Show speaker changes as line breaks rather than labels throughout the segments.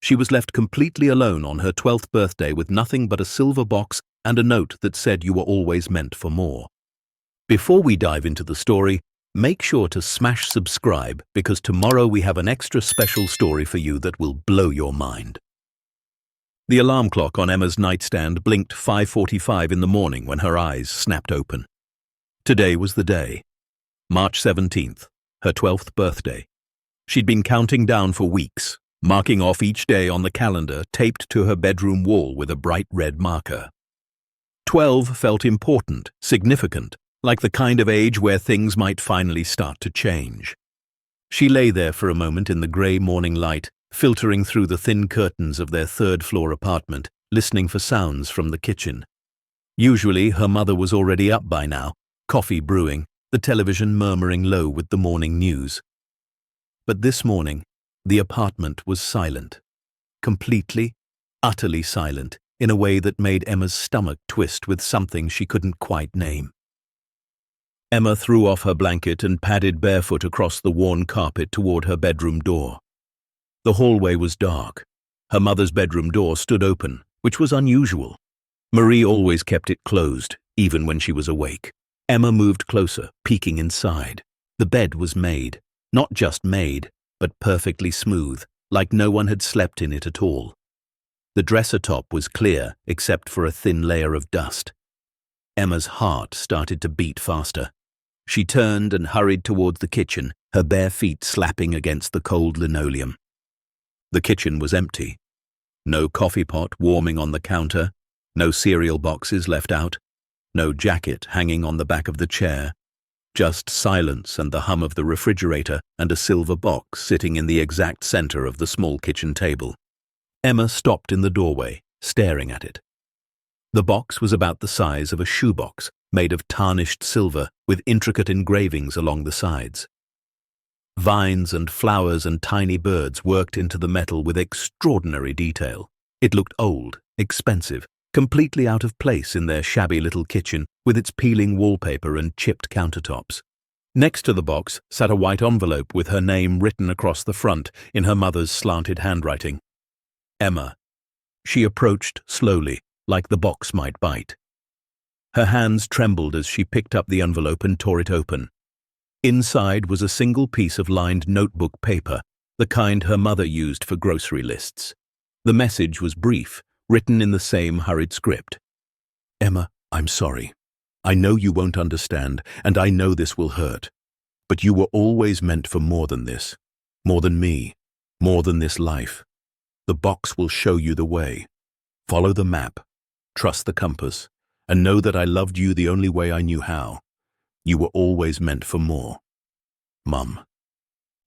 She was left completely alone on her 12th birthday with nothing but a silver box and a note that said you were always meant for more. Before we dive into the story, make sure to smash subscribe because tomorrow we have an extra special story for you that will blow your mind. The alarm clock on Emma's nightstand blinked 5:45 in the morning when her eyes snapped open. Today was the day. March 17th, her 12th birthday. She'd been counting down for weeks, marking off each day on the calendar taped to her bedroom wall with a bright red marker. 12 felt important, significant, like the kind of age where things might finally start to change. She lay there for a moment in the grey morning light, filtering through the thin curtains of their third-floor apartment, listening for sounds from the kitchen. Usually her mother was already up by now, coffee brewing, the television murmuring low with the morning news. But this morning, the apartment was silent. Completely, utterly silent, in a way that made Emma's stomach twist with something she couldn't quite name. Emma threw off her blanket and padded barefoot across the worn carpet toward her bedroom door. The hallway was dark. Her mother's bedroom door stood open, which was unusual. Marie always kept it closed, even when she was awake. Emma moved closer, peeking inside. The bed was made. Not just made, but perfectly smooth, like no one had slept in it at all. The dresser top was clear, except for a thin layer of dust. Emma's heart started to beat faster. She turned and hurried toward the kitchen, her bare feet slapping against the cold linoleum. The kitchen was empty. No coffee pot warming on the counter, no cereal boxes left out, no jacket hanging on the back of the chair, just silence and the hum of the refrigerator and a silver box sitting in the exact center of the small kitchen table. Emma stopped in the doorway, staring at it. The box was about the size of a shoebox, made of tarnished silver with intricate engravings along the sides. Vines and flowers and tiny birds worked into the metal with extraordinary detail. It looked old, expensive, completely out of place in their shabby little kitchen with its peeling wallpaper and chipped countertops. Next to the box sat a white envelope with her name written across the front in her mother's slanted handwriting. Emma. She approached slowly, like the box might bite. Her hands trembled as she picked up the envelope and tore it open. Inside was a single piece of lined notebook paper, the kind her mother used for grocery lists. The message was brief, written in the same hurried script. Emma, I'm sorry. I know you won't understand, and I know this will hurt. But you were always meant for more than this. More than me. More than this life. The box will show you the way. Follow the map. Trust the compass. And know that I loved you the only way I knew how. You were always meant for more. Mum.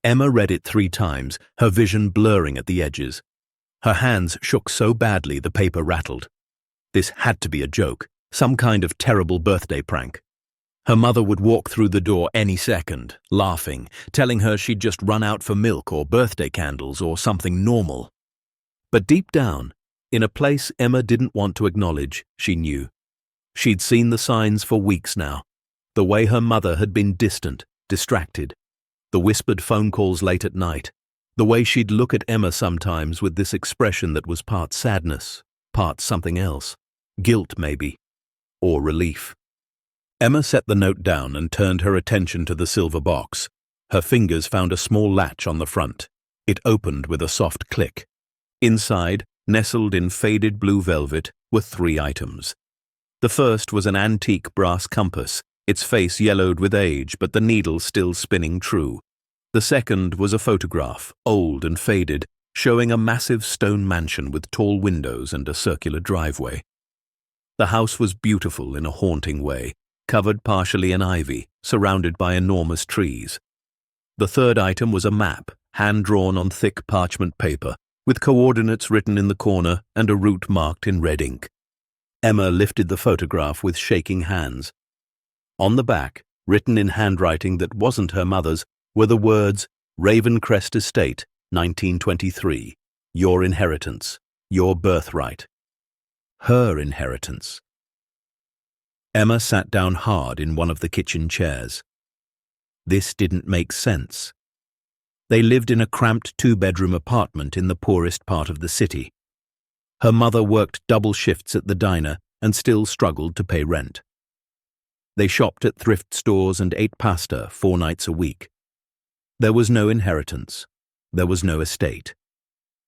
Emma read it 3 times, her vision blurring at the edges. Her hands shook so badly the paper rattled. This had to be a joke, some kind of terrible birthday prank. Her mother would walk through the door any second, laughing, telling her she'd just run out for milk or birthday candles or something normal. But deep down, in a place Emma didn't want to acknowledge, she knew. She'd seen the signs for weeks now. The way her mother had been distant, distracted. The whispered phone calls late at night. The way she'd look at Emma sometimes with this expression that was part sadness, part something else. Guilt, maybe. Or relief. Emma set the note down and turned her attention to the silver box. Her fingers found a small latch on the front. It opened with a soft click. Inside, nestled in faded blue velvet, were 3 items. The first was an antique brass compass, its face yellowed with age but the needle still spinning true. The second was a photograph, old and faded, showing a massive stone mansion with tall windows and a circular driveway. The house was beautiful in a haunting way, covered partially in ivy, surrounded by enormous trees. The third item was a map, hand-drawn on thick parchment paper, with coordinates written in the corner and a route marked in red ink. Emma lifted the photograph with shaking hands. On the back, written in handwriting that wasn't her mother's, were the words, Ravencrest Estate, 1923, your inheritance, your birthright. Her inheritance. Emma sat down hard in one of the kitchen chairs. This didn't make sense. They lived in a cramped two-bedroom apartment in the poorest part of the city. Her mother worked double shifts at the diner and still struggled to pay rent. They shopped at thrift stores and ate pasta 4 nights a week. There was no inheritance. There was no estate.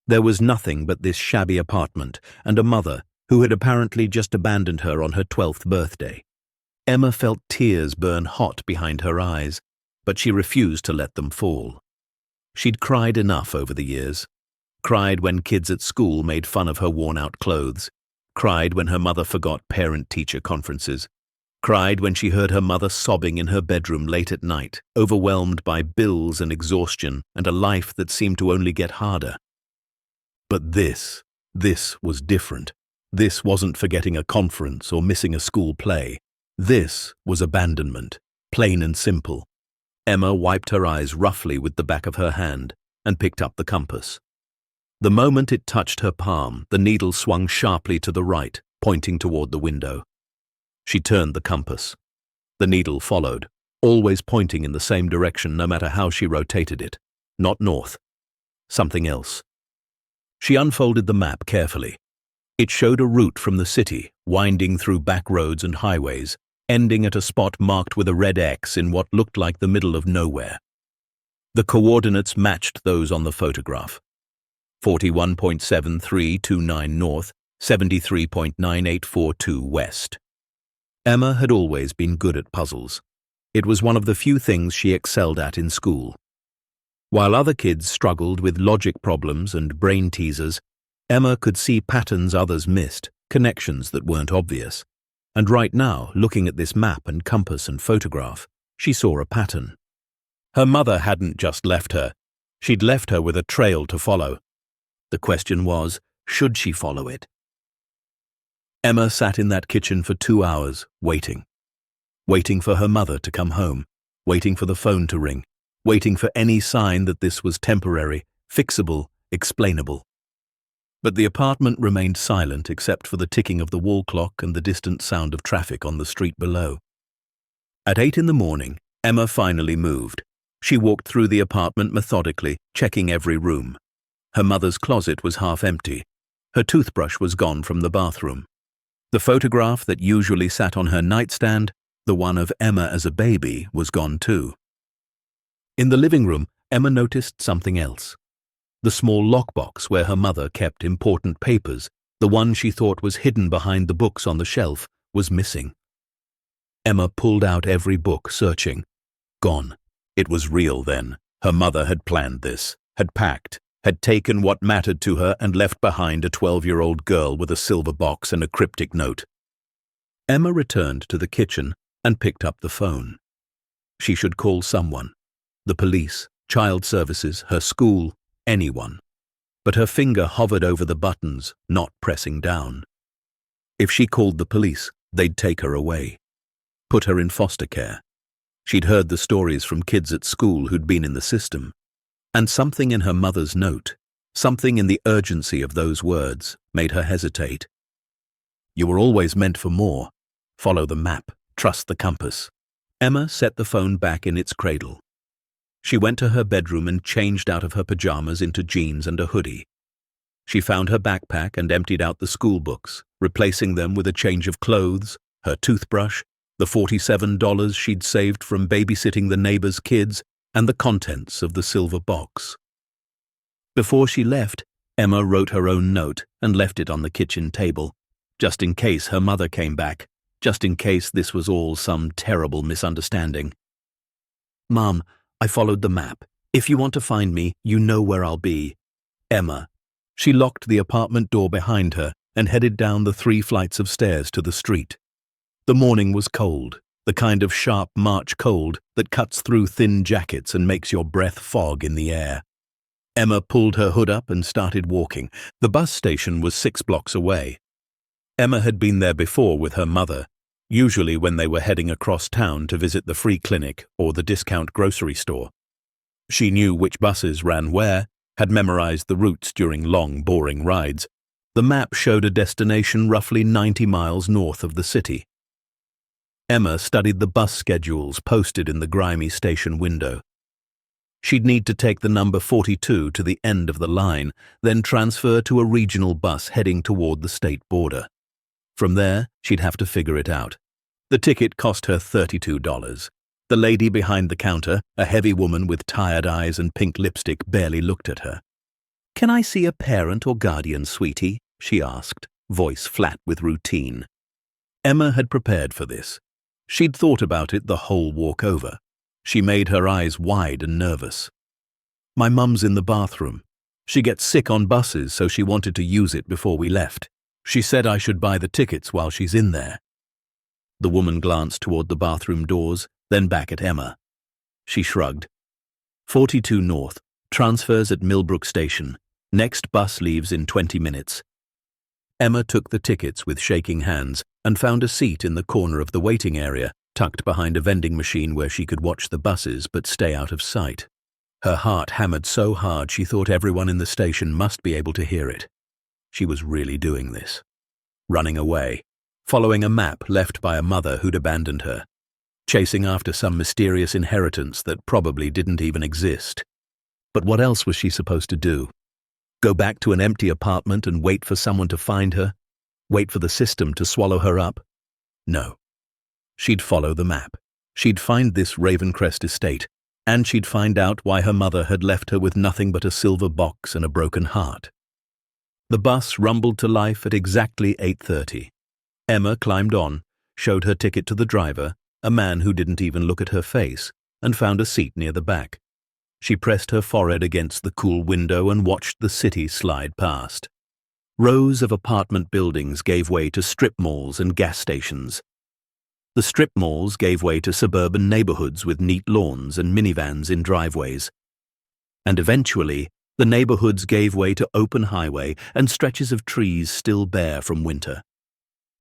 There was nothing but this shabby apartment and a mother who had apparently just abandoned her on her 12th birthday. Emma felt tears burn hot behind her eyes, but she refused to let them fall. She'd cried enough over the years. Cried when kids at school made fun of her worn-out clothes. Cried when her mother forgot parent-teacher conferences. Cried when she heard her mother sobbing in her bedroom late at night, overwhelmed by bills and exhaustion and a life that seemed to only get harder. But this was different. This wasn't forgetting a conference or missing a school play. This was abandonment, plain and simple. Emma wiped her eyes roughly with the back of her hand and picked up the compass. The moment it touched her palm, the needle swung sharply to the right, pointing toward the window. She turned the compass. The needle followed, always pointing in the same direction no matter how she rotated it. Not north. Something else. She unfolded the map carefully. It showed a route from the city, winding through back roads and highways, ending at a spot marked with a red X in what looked like the middle of nowhere. The coordinates matched those on the photograph. 41.7329 north, 73.9842 west. Emma had always been good at puzzles. It was one of the few things she excelled at in school. While other kids struggled with logic problems and brain teasers, Emma could see patterns others missed, connections that weren't obvious. And right now, looking at this map and compass and photograph, she saw a pattern. Her mother hadn't just left her. She'd left her with a trail to follow. The question was, should she follow it? Emma sat in that kitchen for 2 hours, waiting. Waiting for her mother to come home, waiting for the phone to ring, waiting for any sign that this was temporary, fixable, explainable. But the apartment remained silent except for the ticking of the wall clock and the distant sound of traffic on the street below. At 8 in the morning, Emma finally moved. She walked through the apartment methodically, checking every room. Her mother's closet was half empty. Her toothbrush was gone from the bathroom. The photograph that usually sat on her nightstand, the one of Emma as a baby, was gone too. In the living room, Emma noticed something else. The small lockbox where her mother kept important papers, the one she thought was hidden behind the books on the shelf, was missing. Emma pulled out every book, searching. Gone. It was real then. Her mother had planned this, had packed, had taken what mattered to her and left behind a 12-year-old girl with a silver box and a cryptic note. Emma returned to the kitchen and picked up the phone. She should call someone. The police, child services, her school, anyone. But her finger hovered over the buttons, not pressing down. If she called the police, they'd take her away. Put her in foster care. She'd heard the stories from kids at school who'd been in the system. And something in her mother's note, something in the urgency of those words, made her hesitate. You were always meant for more. Follow the map. Trust the compass. Emma set the phone back in its cradle. She went to her bedroom and changed out of her pajamas into jeans and a hoodie. She found her backpack and emptied out the school books, replacing them with a change of clothes, her toothbrush, the $47 she'd saved from babysitting the neighbor's kids, and the contents of the silver box. Before she left, Emma wrote her own note and left it on the kitchen table, just in case her mother came back, just in case this was all some terrible misunderstanding. Mom, I followed the map. If you want to find me, you know where I'll be. Emma. She locked the apartment door behind her and headed down the 3 flights of stairs to the street. The morning was cold, the kind of sharp March cold that cuts through thin jackets and makes your breath fog in the air. Emma pulled her hood up and started walking. The bus station was 6 blocks away. Emma had been there before with her mother, usually when they were heading across town to visit the free clinic or the discount grocery store. She knew which buses ran where, had memorized the routes during long, boring rides. The map showed a destination roughly 90 miles north of the city. Emma studied the bus schedules posted in the grimy station window. She'd need to take the number 42 to the end of the line, then transfer to a regional bus heading toward the state border. From there, she'd have to figure it out. The ticket cost her $32. The lady behind the counter, a heavy woman with tired eyes and pink lipstick, barely looked at her. "Can I see a parent or guardian, sweetie?" she asked, voice flat with routine. Emma had prepared for this. She'd thought about it the whole walk over. She made her eyes wide and nervous. "My mum's in the bathroom. She gets sick on buses, so she wanted to use it before we left. She said I should buy the tickets while she's in there." The woman glanced toward the bathroom doors, then back at Emma. She shrugged. 42 North, transfers at Millbrook Station. Next bus leaves in 20 minutes. Emma took the tickets with shaking hands and found a seat in the corner of the waiting area, tucked behind a vending machine where she could watch the buses but stay out of sight. Her heart hammered so hard she thought everyone in the station must be able to hear it. She was really doing this. Running away, following a map left by a mother who'd abandoned her, chasing after some mysterious inheritance that probably didn't even exist. But what else was she supposed to do? Go back to an empty apartment and wait for someone to find her? Wait for the system to swallow her up? No. She'd follow the map. She'd find this Ravencrest estate, and she'd find out why her mother had left her with nothing but a silver box and a broken heart. The bus rumbled to life at exactly 8:30. Emma climbed on, showed her ticket to the driver, a man who didn't even look at her face, and found a seat near the back. She pressed her forehead against the cool window and watched the city slide past. Rows of apartment buildings gave way to strip malls and gas stations. The strip malls gave way to suburban neighborhoods with neat lawns and minivans in driveways. And eventually, the neighborhoods gave way to open highway and stretches of trees still bare from winter.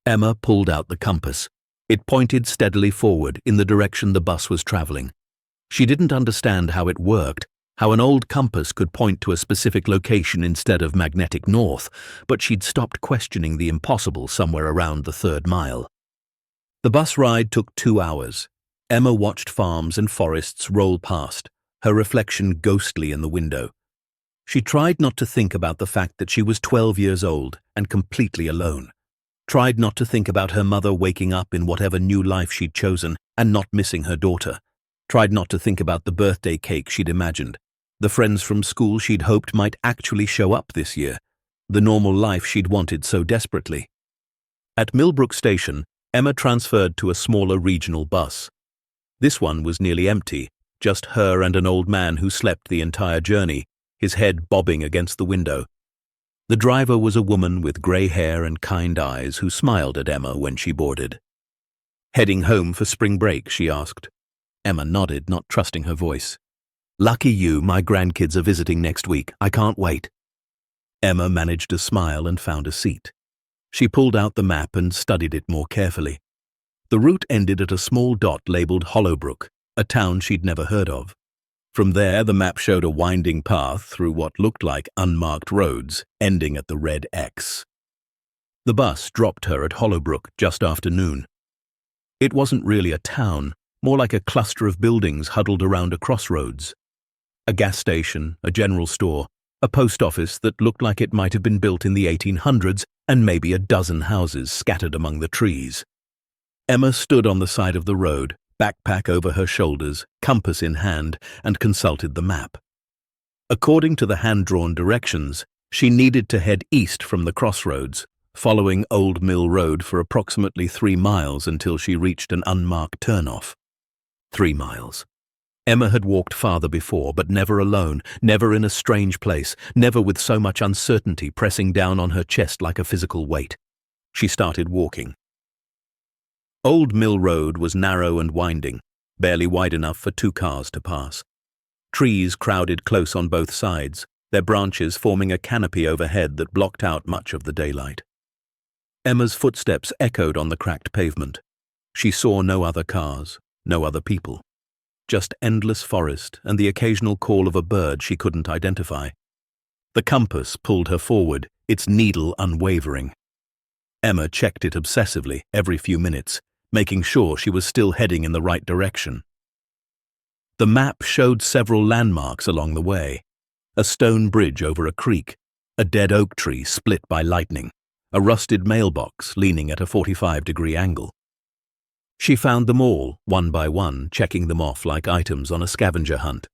Emma pulled out the compass. It pointed steadily forward in the direction the bus was traveling. She didn't understand how it worked, how an old compass could point to a specific location instead of magnetic north, but she'd stopped questioning the impossible somewhere around the 3rd mile. The bus ride took 2 hours. Emma watched farms and forests roll past, her reflection ghostly in the window. She tried not to think about the fact that she was 12 years old and completely alone. Tried not to think about her mother waking up in whatever new life she'd chosen and not missing her daughter. Tried not to think about the birthday cake she'd imagined, the friends from school she'd hoped might actually show up this year, the normal life she'd wanted so desperately. At Millbrook Station, Emma transferred to a smaller regional bus. This one was nearly empty, just her and an old man who slept the entire journey, his head bobbing against the window. The driver was a woman with grey hair and kind eyes who smiled at Emma when she boarded. "Heading home for spring break?" she asked. Emma nodded, not trusting her voice. "Lucky you, my grandkids are visiting next week. I can't wait." Emma managed a smile and found a seat. She pulled out the map and studied it more carefully. The route ended at a small dot labeled Hollowbrook, a town she'd never heard of. From there, the map showed a winding path through what looked like unmarked roads, ending at the red X. The bus dropped her at Hollowbrook just after noon. It wasn't really a town, more like a cluster of buildings huddled around a crossroads. A gas station, a general store, a post office that looked like it might have been built in the 1800s, and maybe a dozen houses scattered among the trees. Emma stood on the side of the road, backpack over her shoulders, compass in hand, and consulted the map. According to the hand-drawn directions, she needed to head east from the crossroads, following Old Mill Road for approximately 3 miles until she reached an unmarked turnoff. 3 miles. Emma had walked farther before, but never alone, never in a strange place, never with so much uncertainty pressing down on her chest like a physical weight. She started walking. Old Mill Road was narrow and winding, barely wide enough for 2 cars to pass. Trees crowded close on both sides, their branches forming a canopy overhead that blocked out much of the daylight. Emma's footsteps echoed on the cracked pavement. She saw no other cars, no other people. Just endless forest and the occasional call of a bird she couldn't identify. The compass pulled her forward, its needle unwavering. Emma checked it obsessively every few minutes, making sure she was still heading in the right direction. The map showed several landmarks along the way. A stone bridge over a creek, a dead oak tree split by lightning, a rusted mailbox leaning at a 45-degree angle. She found them all, one by one, checking them off like items on a scavenger hunt.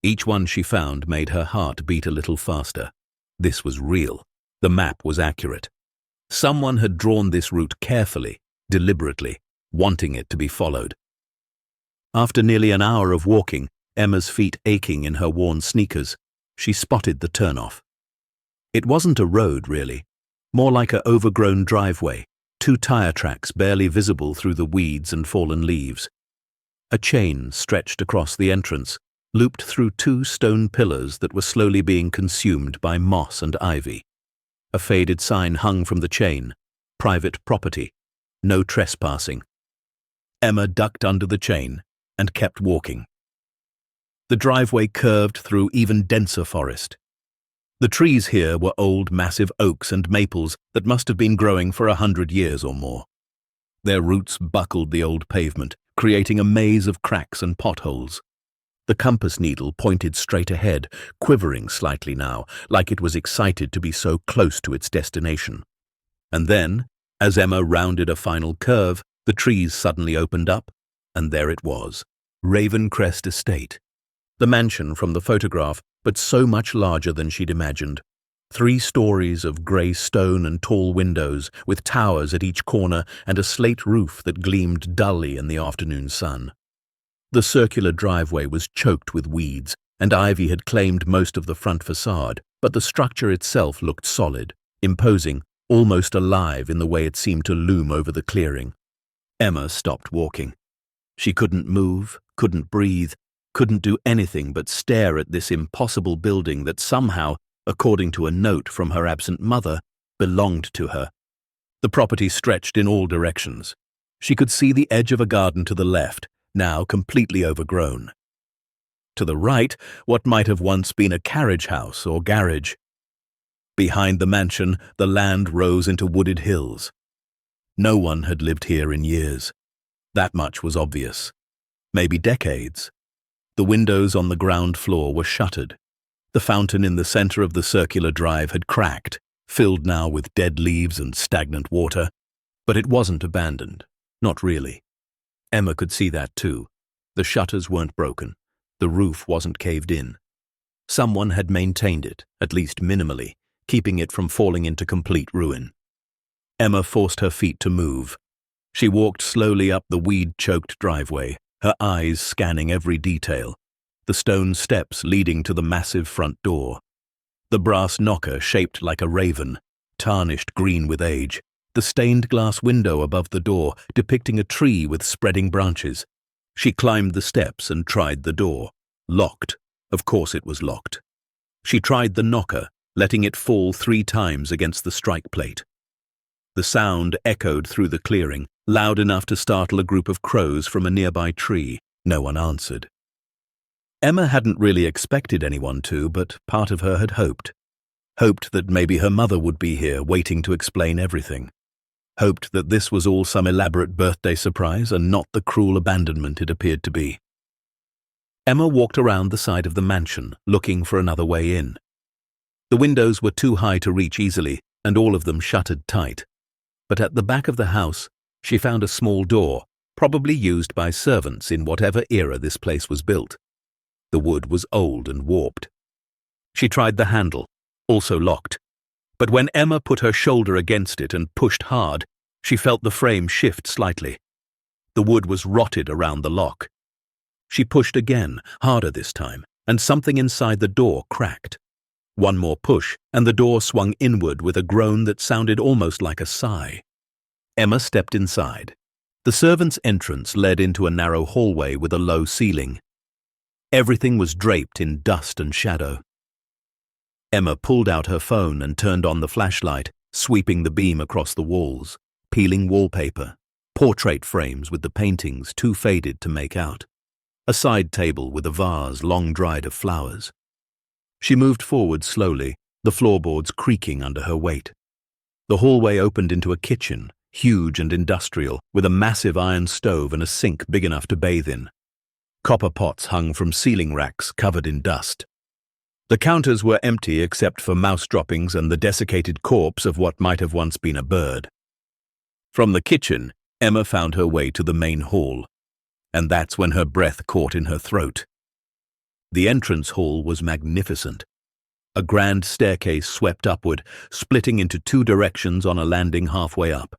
Each one she found made her heart beat a little faster. This was real. The map was accurate. Someone had drawn this route carefully, deliberately, wanting it to be followed. After nearly an hour of walking, Emma's feet aching in her worn sneakers, she spotted the turnoff. It wasn't a road, really, more like an overgrown driveway, 2 tire tracks barely visible through the weeds and fallen leaves. A chain stretched across the entrance, looped through 2 stone pillars that were slowly being consumed by moss and ivy. A faded sign hung from the chain, "Private property, no trespassing." Emma ducked under the chain and kept walking. The driveway curved through even denser forest. The trees here were old, massive oaks and maples that must have been growing for 100 years or more. Their roots buckled the old pavement, creating a maze of cracks and potholes. The compass needle pointed straight ahead, quivering slightly now, like it was excited to be so close to its destination. And then, as Emma rounded a final curve, the trees suddenly opened up, and there it was, Ravencrest Estate. The mansion from the photograph, but so much larger than she'd imagined. 3 stories of grey stone and tall windows, with towers at each corner and a slate roof that gleamed dully in the afternoon sun. The circular driveway was choked with weeds, and ivy had claimed most of the front facade, but the structure itself looked solid, imposing, almost alive in the way it seemed to loom over the clearing. Emma stopped walking. She couldn't move, couldn't breathe, couldn't do anything but stare at this impossible building that somehow, according to a note from her absent mother, belonged to her. The property stretched in all directions. She could see the edge of a garden to the left, now completely overgrown. To the right, what might have once been a carriage house or garage. Behind the mansion, the land rose into wooded hills. No one had lived here in years. That much was obvious. Maybe decades. The windows on the ground floor were shuttered. The fountain in the center of the circular drive had cracked, filled now with dead leaves and stagnant water. But it wasn't abandoned. Not really. Emma could see that too. The shutters weren't broken. The roof wasn't caved in. Someone had maintained it, at least minimally, keeping it from falling into complete ruin. Emma forced her feet to move. She walked slowly up the weed-choked driveway, her eyes scanning every detail. The stone steps leading to the massive front door. The brass knocker shaped like a raven, tarnished green with age. The stained glass window above the door depicting a tree with spreading branches. She climbed the steps and tried the door. Locked. Of course it was locked. She tried the knocker, letting it fall 3 times against the strike plate. The sound echoed through the clearing, loud enough to startle a group of crows from a nearby tree. No one answered. Emma hadn't really expected anyone to, but part of her had hoped. Hoped that maybe her mother would be here waiting to explain everything. Hoped that this was all some elaborate birthday surprise and not the cruel abandonment it appeared to be. Emma walked around the side of the mansion, looking for another way in. The windows were too high to reach easily, and all of them shuttered tight. But at the back of the house, she found a small door, probably used by servants in whatever era this place was built. The wood was old and warped. She tried the handle, also locked. But when Emma put her shoulder against it and pushed hard, she felt the frame shift slightly. The wood was rotted around the lock. She pushed again, harder this time, and something inside the door cracked. One more push, and the door swung inward with a groan that sounded almost like a sigh. Emma stepped inside. The servants' entrance led into a narrow hallway with a low ceiling. Everything was draped in dust and shadow. Emma pulled out her phone and turned on the flashlight, sweeping the beam across the walls, peeling wallpaper, portrait frames with the paintings too faded to make out, a side table with a vase long dried of flowers. She moved forward slowly, the floorboards creaking under her weight. The hallway opened into a kitchen, huge and industrial, with a massive iron stove and a sink big enough to bathe in. Copper pots hung from ceiling racks covered in dust. The counters were empty except for mouse droppings and the desiccated corpse of what might have once been a bird. From the kitchen, Emma found her way to the main hall, and that's when her breath caught in her throat. The entrance hall was magnificent. A grand staircase swept upward, splitting into two directions on a landing halfway up.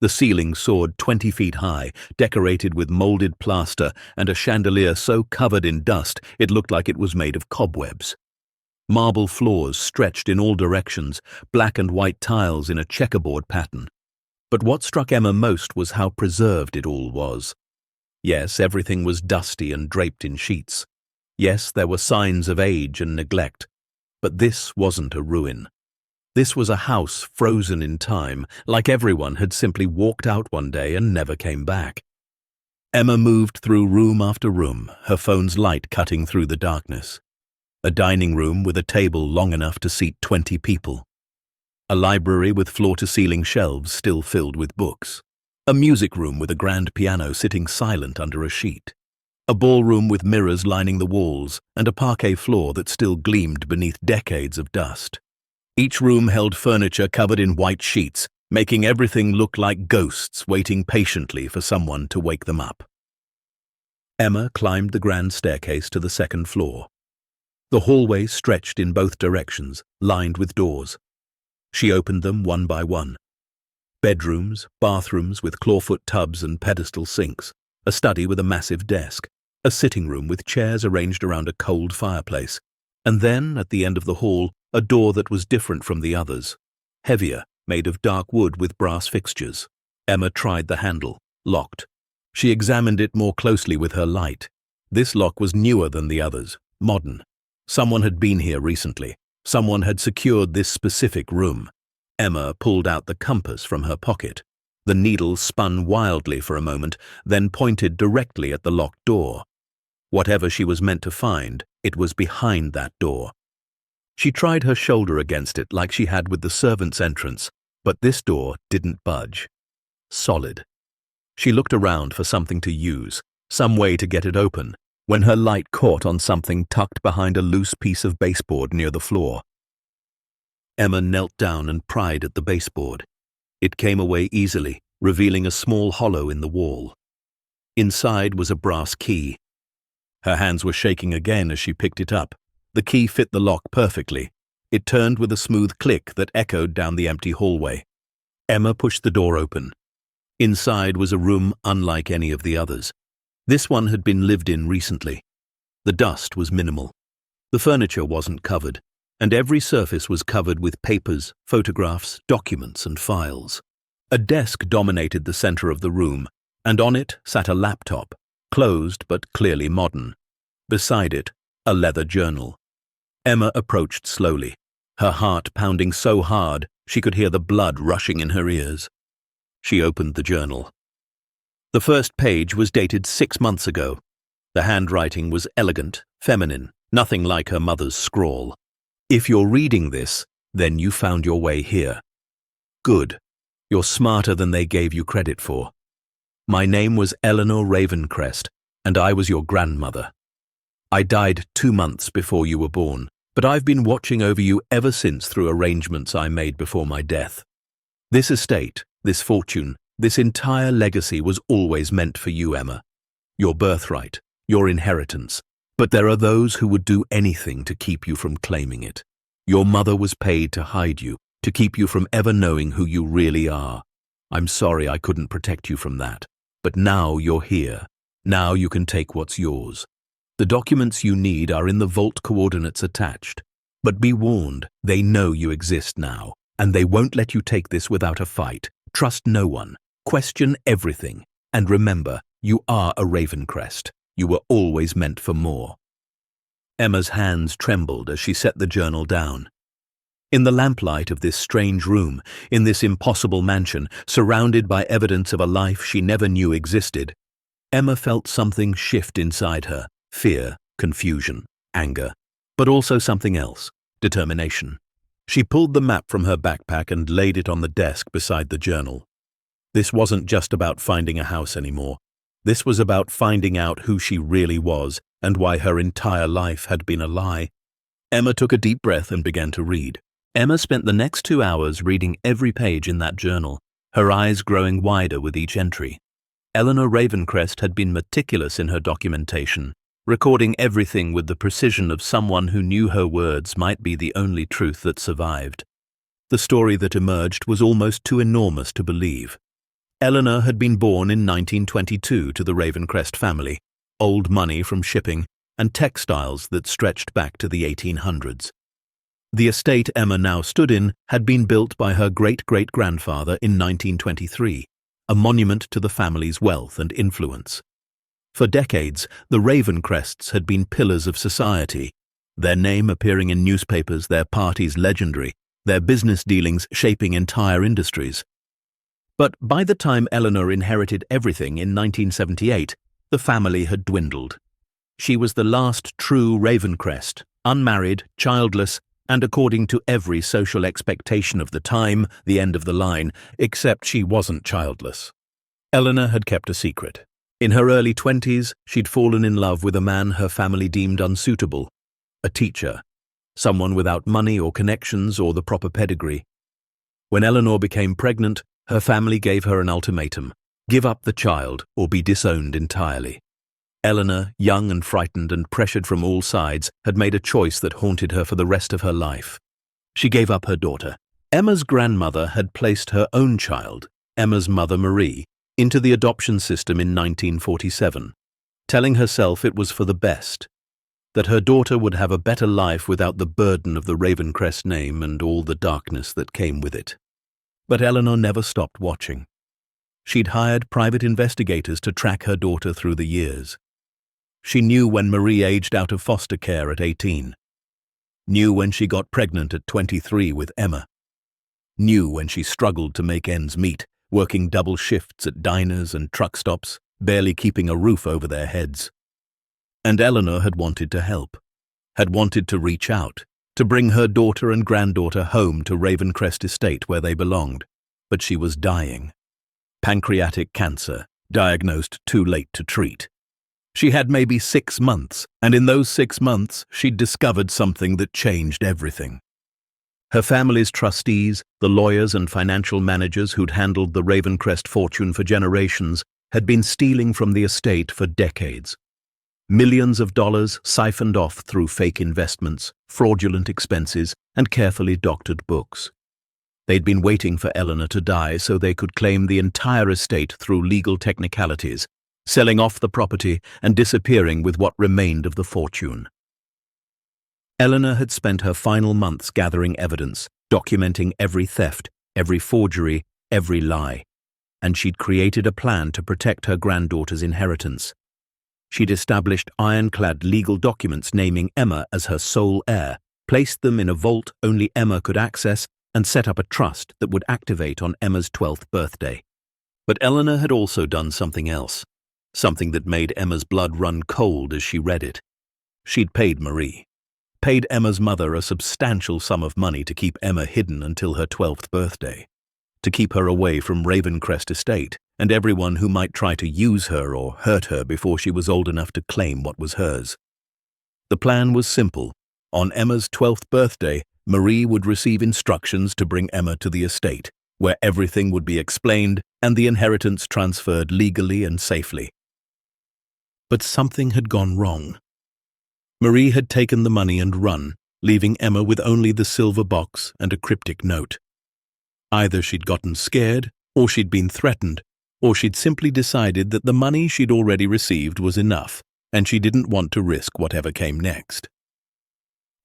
The ceiling soared 20 feet high, decorated with molded plaster and a chandelier so covered in dust it looked like it was made of cobwebs. Marble floors stretched in all directions, black and white tiles in a checkerboard pattern. But what struck Emma most was how preserved it all was. Yes, everything was dusty and draped in sheets. Yes, there were signs of age and neglect. But this wasn't a ruin. This was a house frozen in time, like everyone had simply walked out one day and never came back. Emma moved through room after room, her phone's light cutting through the darkness. A dining room with a table long enough to seat 20 people. A library with floor-to-ceiling shelves still filled with books. A music room with a grand piano sitting silent under a sheet. A ballroom with mirrors lining the walls and a parquet floor that still gleamed beneath decades of dust. Each room held furniture covered in white sheets, making everything look like ghosts waiting patiently for someone to wake them up. Emma climbed the grand staircase to the second floor. The hallway stretched in both directions, lined with doors. She opened them one by one. Bedrooms, bathrooms with clawfoot tubs and pedestal sinks, a study with a massive desk, a sitting room with chairs arranged around a cold fireplace, and then, at the end of the hall, a door that was different from the others, heavier, made of dark wood with brass fixtures. Emma tried the handle, locked. She examined it more closely with her light. This lock was newer than the others, modern. Someone had been here recently. Someone had secured this specific room. Emma pulled out the compass from her pocket. The needle spun wildly for a moment, then pointed directly at the locked door. Whatever she was meant to find, it was behind that door. She tried her shoulder against it like she had with the servants' entrance, but this door didn't budge. Solid. She looked around for something to use, some way to get it open, when her light caught on something tucked behind a loose piece of baseboard near the floor. Emma knelt down and pried at the baseboard. It came away easily, revealing a small hollow in the wall. Inside was a brass key. Her hands were shaking again as she picked it up. The key fit the lock perfectly. It turned with a smooth click that echoed down the empty hallway. Emma pushed the door open. Inside was a room unlike any of the others. This one had been lived in recently. The dust was minimal. The furniture wasn't covered, and every surface was covered with papers, photographs, documents, and files. A desk dominated the center of the room, and on it sat a laptop, closed but clearly modern. Beside it, a leather journal. Emma approached slowly, her heart pounding so hard she could hear the blood rushing in her ears. She opened the journal. The first page was dated 6 months ago. The handwriting was elegant, feminine, nothing like her mother's scrawl. If you're reading this, then you found your way here. Good. You're smarter than they gave you credit for. My name was Eleanor Ravencrest, and I was your grandmother. I died 2 months before you were born, but I've been watching over you ever since through arrangements I made before my death. This estate, this fortune, this entire legacy was always meant for you, Emma. Your birthright, your inheritance. But there are those who would do anything to keep you from claiming it. Your mother was paid to hide you, to keep you from ever knowing who you really are. I'm sorry I couldn't protect you from that. But now you're here. Now you can take what's yours. The documents you need are in the vault coordinates attached. But be warned, they know you exist now, and they won't let you take this without a fight. Trust no one. Question everything. And remember, you are a Ravencrest. You were always meant for more. Emma's hands trembled as she set the journal down. In the lamplight of this strange room, in this impossible mansion, surrounded by evidence of a life she never knew existed, Emma felt something shift inside her. Fear, confusion, anger, but also something else, determination. She pulled the map from her backpack and laid it on the desk beside the journal. This wasn't just about finding a house anymore. This was about finding out who she really was and why her entire life had been a lie. Emma took a deep breath and began to read. Emma spent the next 2 hours reading every page in that journal, her eyes growing wider with each entry. Eleanor Ravencrest had been meticulous in her documentation, recording everything with the precision of someone who knew her words might be the only truth that survived. The story that emerged was almost too enormous to believe. Eleanor had been born in 1922 to the Ravencrest family, old money from shipping, and textiles that stretched back to the 1800s. The estate Emma now stood in had been built by her great-great-grandfather in 1923, a monument to the family's wealth and influence. For decades, the Ravencrests had been pillars of society, their name appearing in newspapers, their parties legendary, their business dealings shaping entire industries. But by the time Eleanor inherited everything in 1978, the family had dwindled. She was the last true Ravencrest, unmarried, childless, and according to every social expectation of the time, the end of the line, except she wasn't childless. Eleanor had kept a secret. In her early 20s, she'd fallen in love with a man her family deemed unsuitable, a teacher, someone without money or connections or the proper pedigree. When Eleanor became pregnant, her family gave her an ultimatum: give up the child or be disowned entirely. Eleanor, young and frightened and pressured from all sides, had made a choice that haunted her for the rest of her life. She gave up her daughter. Emma's grandmother had placed her own child, Emma's mother Marie, into the adoption system in 1947, telling herself it was for the best, that her daughter would have a better life without the burden of the Ravencrest name and all the darkness that came with it. But Eleanor never stopped watching. She'd hired private investigators to track her daughter through the years. She knew when Marie aged out of foster care at 18, knew when she got pregnant at 23 with Emma, knew when she struggled to make ends meet, working double shifts at diners and truck stops, barely keeping a roof over their heads. And Eleanor had wanted to help, had wanted to reach out, to bring her daughter and granddaughter home to Ravencrest Estate where they belonged, but she was dying. Pancreatic cancer, diagnosed too late to treat. She had maybe 6 months, and in those 6 months she'd discovered something that changed everything. Her family's trustees, the lawyers and financial managers who'd handled the Ravencrest fortune for generations, had been stealing from the estate for decades. Millions of dollars siphoned off through fake investments, fraudulent expenses, and carefully doctored books. They'd been waiting for Eleanor to die so they could claim the entire estate through legal technicalities, selling off the property and disappearing with what remained of the fortune. Eleanor had spent her final months gathering evidence, documenting every theft, every forgery, every lie, and she'd created a plan to protect her granddaughter's inheritance. She'd established ironclad legal documents naming Emma as her sole heir, placed them in a vault only Emma could access, and set up a trust that would activate on Emma's 12th birthday. But Eleanor had also done something else, something that made Emma's blood run cold as she read it. She'd paid Marie, paid Emma's mother a substantial sum of money to keep Emma hidden until her 12th birthday, to keep her away from Ravencrest Estate and everyone who might try to use her or hurt her before she was old enough to claim what was hers. The plan was simple. On Emma's 12th birthday, Marie would receive instructions to bring Emma to the estate, where everything would be explained and the inheritance transferred legally and safely. But something had gone wrong. Marie had taken the money and run, leaving Emma with only the silver box and a cryptic note. Either she'd gotten scared, or she'd been threatened, or she'd simply decided that the money she'd already received was enough, and she didn't want to risk whatever came next.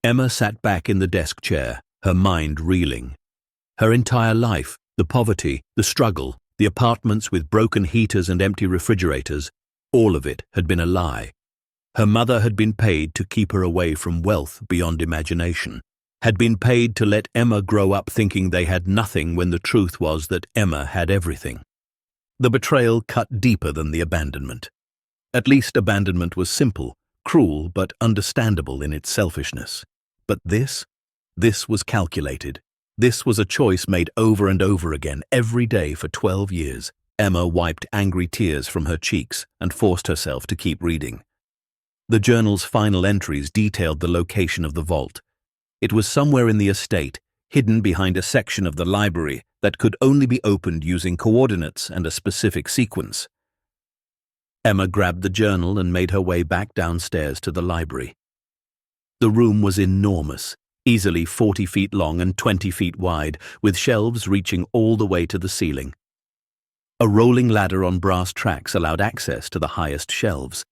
Emma sat back in the desk chair, her mind reeling. Her entire life, the poverty, the struggle, the apartments with broken heaters and empty refrigerators, all of it had been a lie. Her mother had been paid to keep her away from wealth beyond imagination, had been paid to let Emma grow up thinking they had nothing when the truth was that Emma had everything. The betrayal cut deeper than the abandonment. At least abandonment was simple, cruel but understandable in its selfishness. But this was calculated. This was a choice made over and over again, every day for 12 years, Emma wiped angry tears from her cheeks and forced herself to keep reading. The journal's final entries detailed the location of the vault. It was somewhere in the estate, hidden behind a section of the library that could only be opened using coordinates and a specific sequence. Emma grabbed the journal and made her way back downstairs to the library. The room was enormous, easily 40 feet long and 20 feet wide, with shelves reaching all the way to the ceiling. A rolling ladder on brass tracks allowed access to the highest shelves.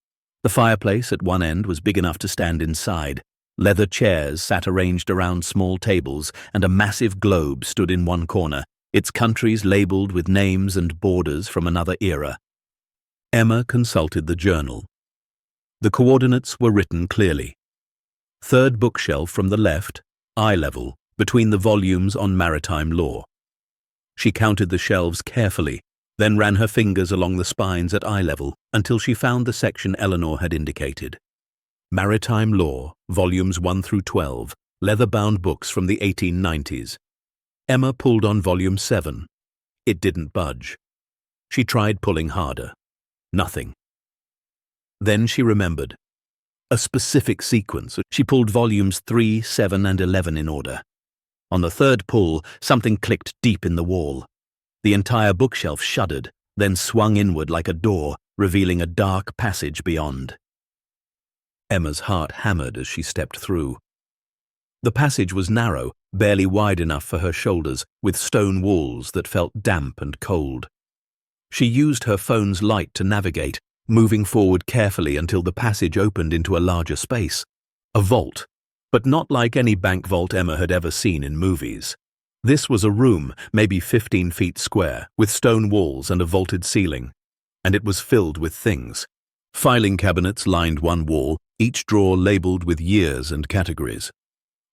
The fireplace at one end was big enough to stand inside. Leather chairs sat arranged around small tables, and a massive globe stood in one corner, its countries labeled with names and borders from another era. Emma consulted the journal. The coordinates were written clearly. Third bookshelf from the left, eye level, between the volumes on maritime law. She counted the shelves carefully, then ran her fingers along the spines at eye level until she found the section Eleanor had indicated. Maritime Law, Volumes 1 through 12, leather-bound books from the 1890s. Emma pulled on Volume 7. It didn't budge. She tried pulling harder. Nothing. Then she remembered. A specific sequence. She pulled Volumes 3, 7, and 11 in order. On the third pull, something clicked deep in the wall. The entire bookshelf shuddered, then swung inward like a door, revealing a dark passage beyond. Emma's heart hammered as she stepped through. The passage was narrow, barely wide enough for her shoulders, with stone walls that felt damp and cold. She used her phone's light to navigate, moving forward carefully until the passage opened into a larger space. A vault, but not like any bank vault Emma had ever seen in movies. This was a room, maybe 15 feet square, with stone walls and a vaulted ceiling, and it was filled with things. Filing cabinets lined one wall, each drawer labeled with years and categories.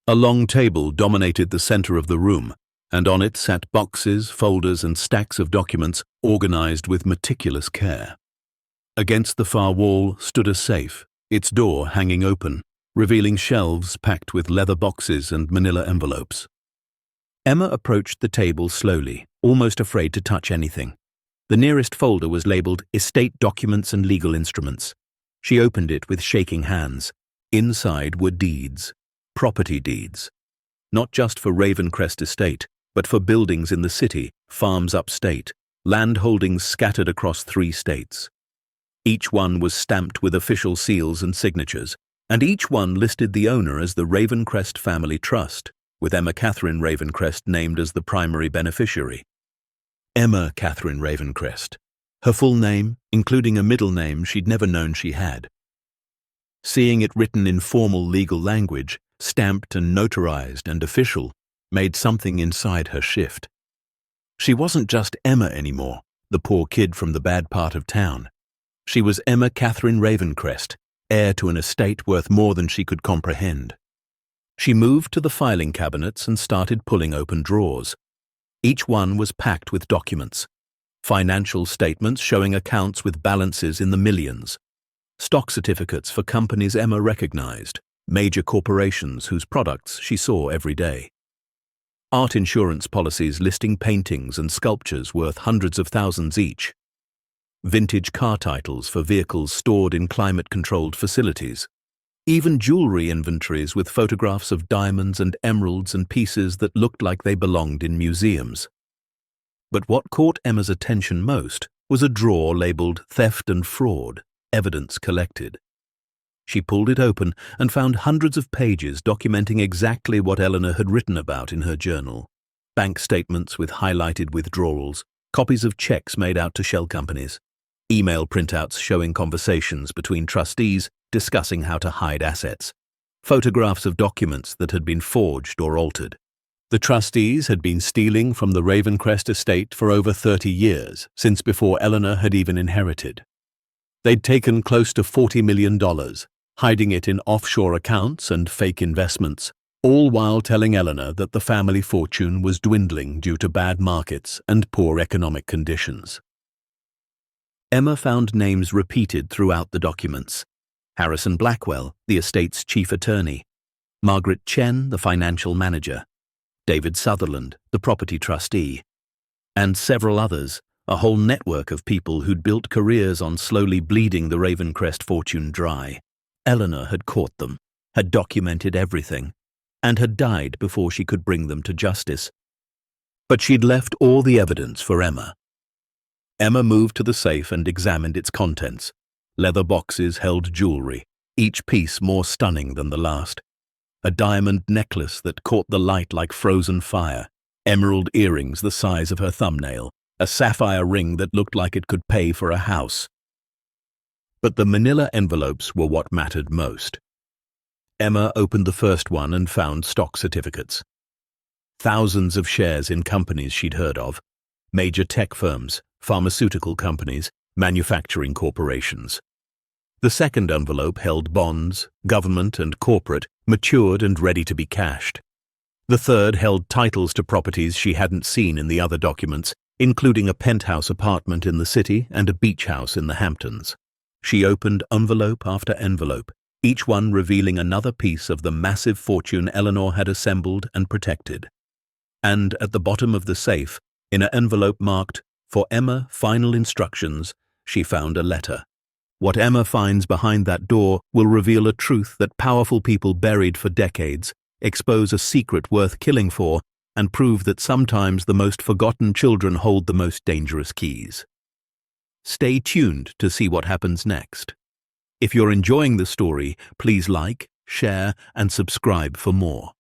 A long table dominated the center of the room, and on it sat boxes, folders, and stacks of documents organized with meticulous care. Against the far wall stood a safe, its door hanging open, revealing shelves packed with leather boxes and manila envelopes. Emma approached the table slowly, almost afraid to touch anything. The nearest folder was labeled Estate Documents and Legal Instruments. She opened it with shaking hands. Inside were deeds, property deeds. Not just for Ravencrest Estate, but for buildings in the city, farms upstate, land holdings scattered across 3 states. Each one was stamped with official seals and signatures, and each one listed the owner as the Ravencrest Family Trust, with Emma Catherine Ravencrest named as the primary beneficiary. Emma Catherine Ravencrest. Her full name, including a middle name she'd never known she had. Seeing it written in formal legal language, stamped and notarized and official, made something inside her shift. She wasn't just Emma anymore, the poor kid from the bad part of town. She was Emma Catherine Ravencrest, heir to an estate worth more than she could comprehend. She moved to the filing cabinets and started pulling open drawers. Each one was packed with documents. Financial statements showing accounts with balances in the millions. Stock certificates for companies Emma recognized, major corporations whose products she saw every day. Art insurance policies listing paintings and sculptures worth hundreds of thousands each. Vintage car titles for vehicles stored in climate-controlled facilities. Even jewelry inventories with photographs of diamonds and emeralds and pieces that looked like they belonged in museums. But what caught Emma's attention most was a drawer labeled Theft and Fraud, Evidence Collected. She pulled it open and found hundreds of pages documenting exactly what Eleanor had written about in her journal. Bank statements with highlighted withdrawals, copies of checks made out to shell companies, email printouts showing conversations between trustees discussing how to hide assets, photographs of documents that had been forged or altered. The trustees had been stealing from the Ravencrest estate for over 30 years, since before Eleanor had even inherited. They'd taken close to $40 million, hiding it in offshore accounts and fake investments, all while telling Eleanor that the family fortune was dwindling due to bad markets and poor economic conditions. Emma found names repeated throughout the documents. Harrison Blackwell, the estate's chief attorney, Margaret Chen, the financial manager, David Sutherland, the property trustee, and several others, A whole network of people who'd built careers on slowly bleeding the Ravencrest fortune dry. Eleanor had caught them, had documented everything, and had died before she could bring them to justice. But she'd left all the evidence for Emma. Emma moved to the safe and examined its contents. Leather boxes held jewelry, each piece more stunning than the last. A diamond necklace that caught the light like frozen fire, emerald earrings the size of her thumbnail, a sapphire ring that looked like it could pay for a house. But the manila envelopes were what mattered most. Emma opened the first one and found stock certificates. Thousands of shares in companies she'd heard of, major tech firms, pharmaceutical companies, manufacturing corporations. The second envelope held bonds, government and corporate, matured and ready to be cashed. The third held titles to properties she hadn't seen in the other documents, including a penthouse apartment in the city and a beach house in the Hamptons. She opened envelope after envelope, each one revealing another piece of the massive fortune Eleanor had assembled and protected. And at the bottom of the safe, in an envelope marked, "For Emma, final instructions," she found a letter. What Emma finds behind that door will reveal a truth that powerful people buried for decades, expose a secret worth killing for, and prove that sometimes the most forgotten children hold the most dangerous keys. Stay tuned to see what happens next. If you're enjoying the story, please like, share, and subscribe for more.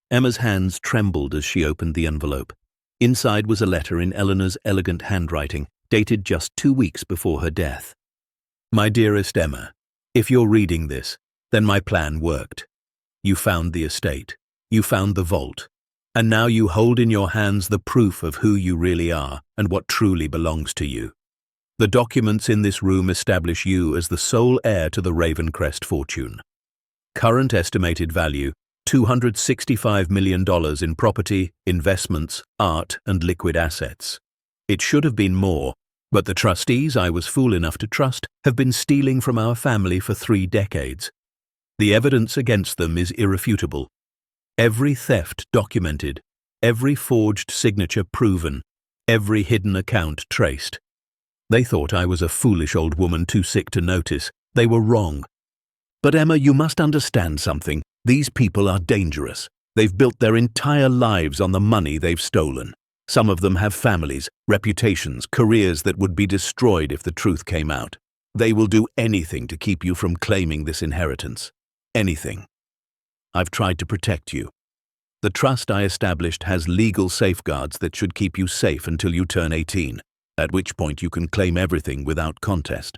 Emma's hands trembled as she opened the envelope. Inside was a letter in Eleanor's elegant handwriting, dated just 2 weeks before her death. My dearest Emma, if you're reading this, then my plan worked. You found the estate. You found the vault. And now you hold in your hands the proof of who you really are and what truly belongs to you. The documents in this room establish you as the sole heir to the Ravencrest fortune. Current estimated value, $265 million in property, investments, art, and liquid assets. It should have been more, but the trustees I was fool enough to trust have been stealing from our family for 3 decades. The evidence against them is irrefutable. Every theft documented, every forged signature proven, every hidden account traced. They thought I was a foolish old woman too sick to notice. They were wrong. But Emma, you must understand something. These people are dangerous. They've built their entire lives on the money they've stolen. Some of them have families, reputations, careers that would be destroyed if the truth came out. They will do anything to keep you from claiming this inheritance. Anything. I've tried to protect you. The trust I established has legal safeguards that should keep you safe until you turn 18, at which point you can claim everything without contest.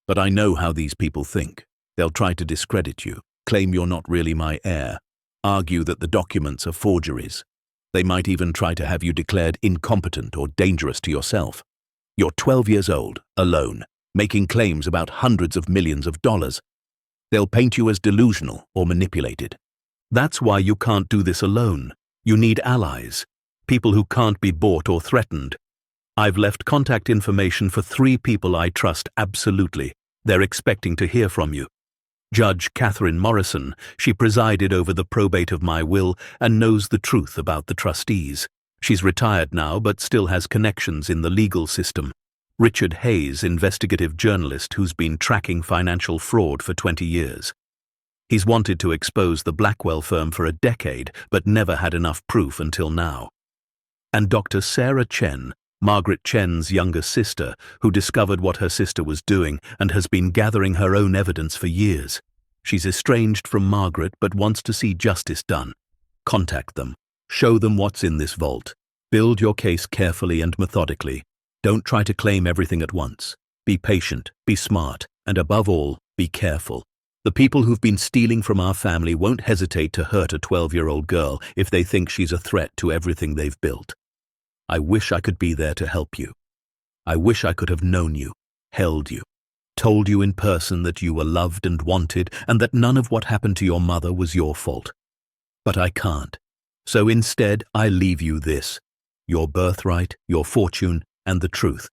But I know how these people think. They'll try to discredit you, claim you're not really my heir, argue that the documents are forgeries. They might even try to have you declared incompetent or dangerous to yourself. You're 12 years old, alone, making claims about hundreds of millions of dollars. They'll paint you as delusional or manipulated. That's why you can't do this alone. You need allies, people who can't be bought or threatened. I've left contact information for 3 people I trust absolutely. They're expecting to hear from you. Judge Catherine Morrison, she presided over the probate of my will and knows the truth about the trustees. She's retired now but still has connections in the legal system. Richard Hayes, investigative journalist who's been tracking financial fraud for 20 years. He's wanted to expose the Blackwell firm for a decade but never had enough proof until now. And Dr. Sarah Chen, Margaret Chen's younger sister, who discovered what her sister was doing and has been gathering her own evidence for years. She's estranged from Margaret but wants to see justice done. Contact them. Show them what's in this vault. Build your case carefully and methodically. Don't try to claim everything at once. Be patient, be smart, and above all, be careful. The people who've been stealing from our family won't hesitate to hurt a 12-year-old girl if they think she's a threat to everything they've built. I wish I could be there to help you. I wish I could have known you, held you, told you in person that you were loved and wanted and that none of what happened to your mother was your fault. But I can't. So instead, I leave you this: your birthright, your fortune, and the truth.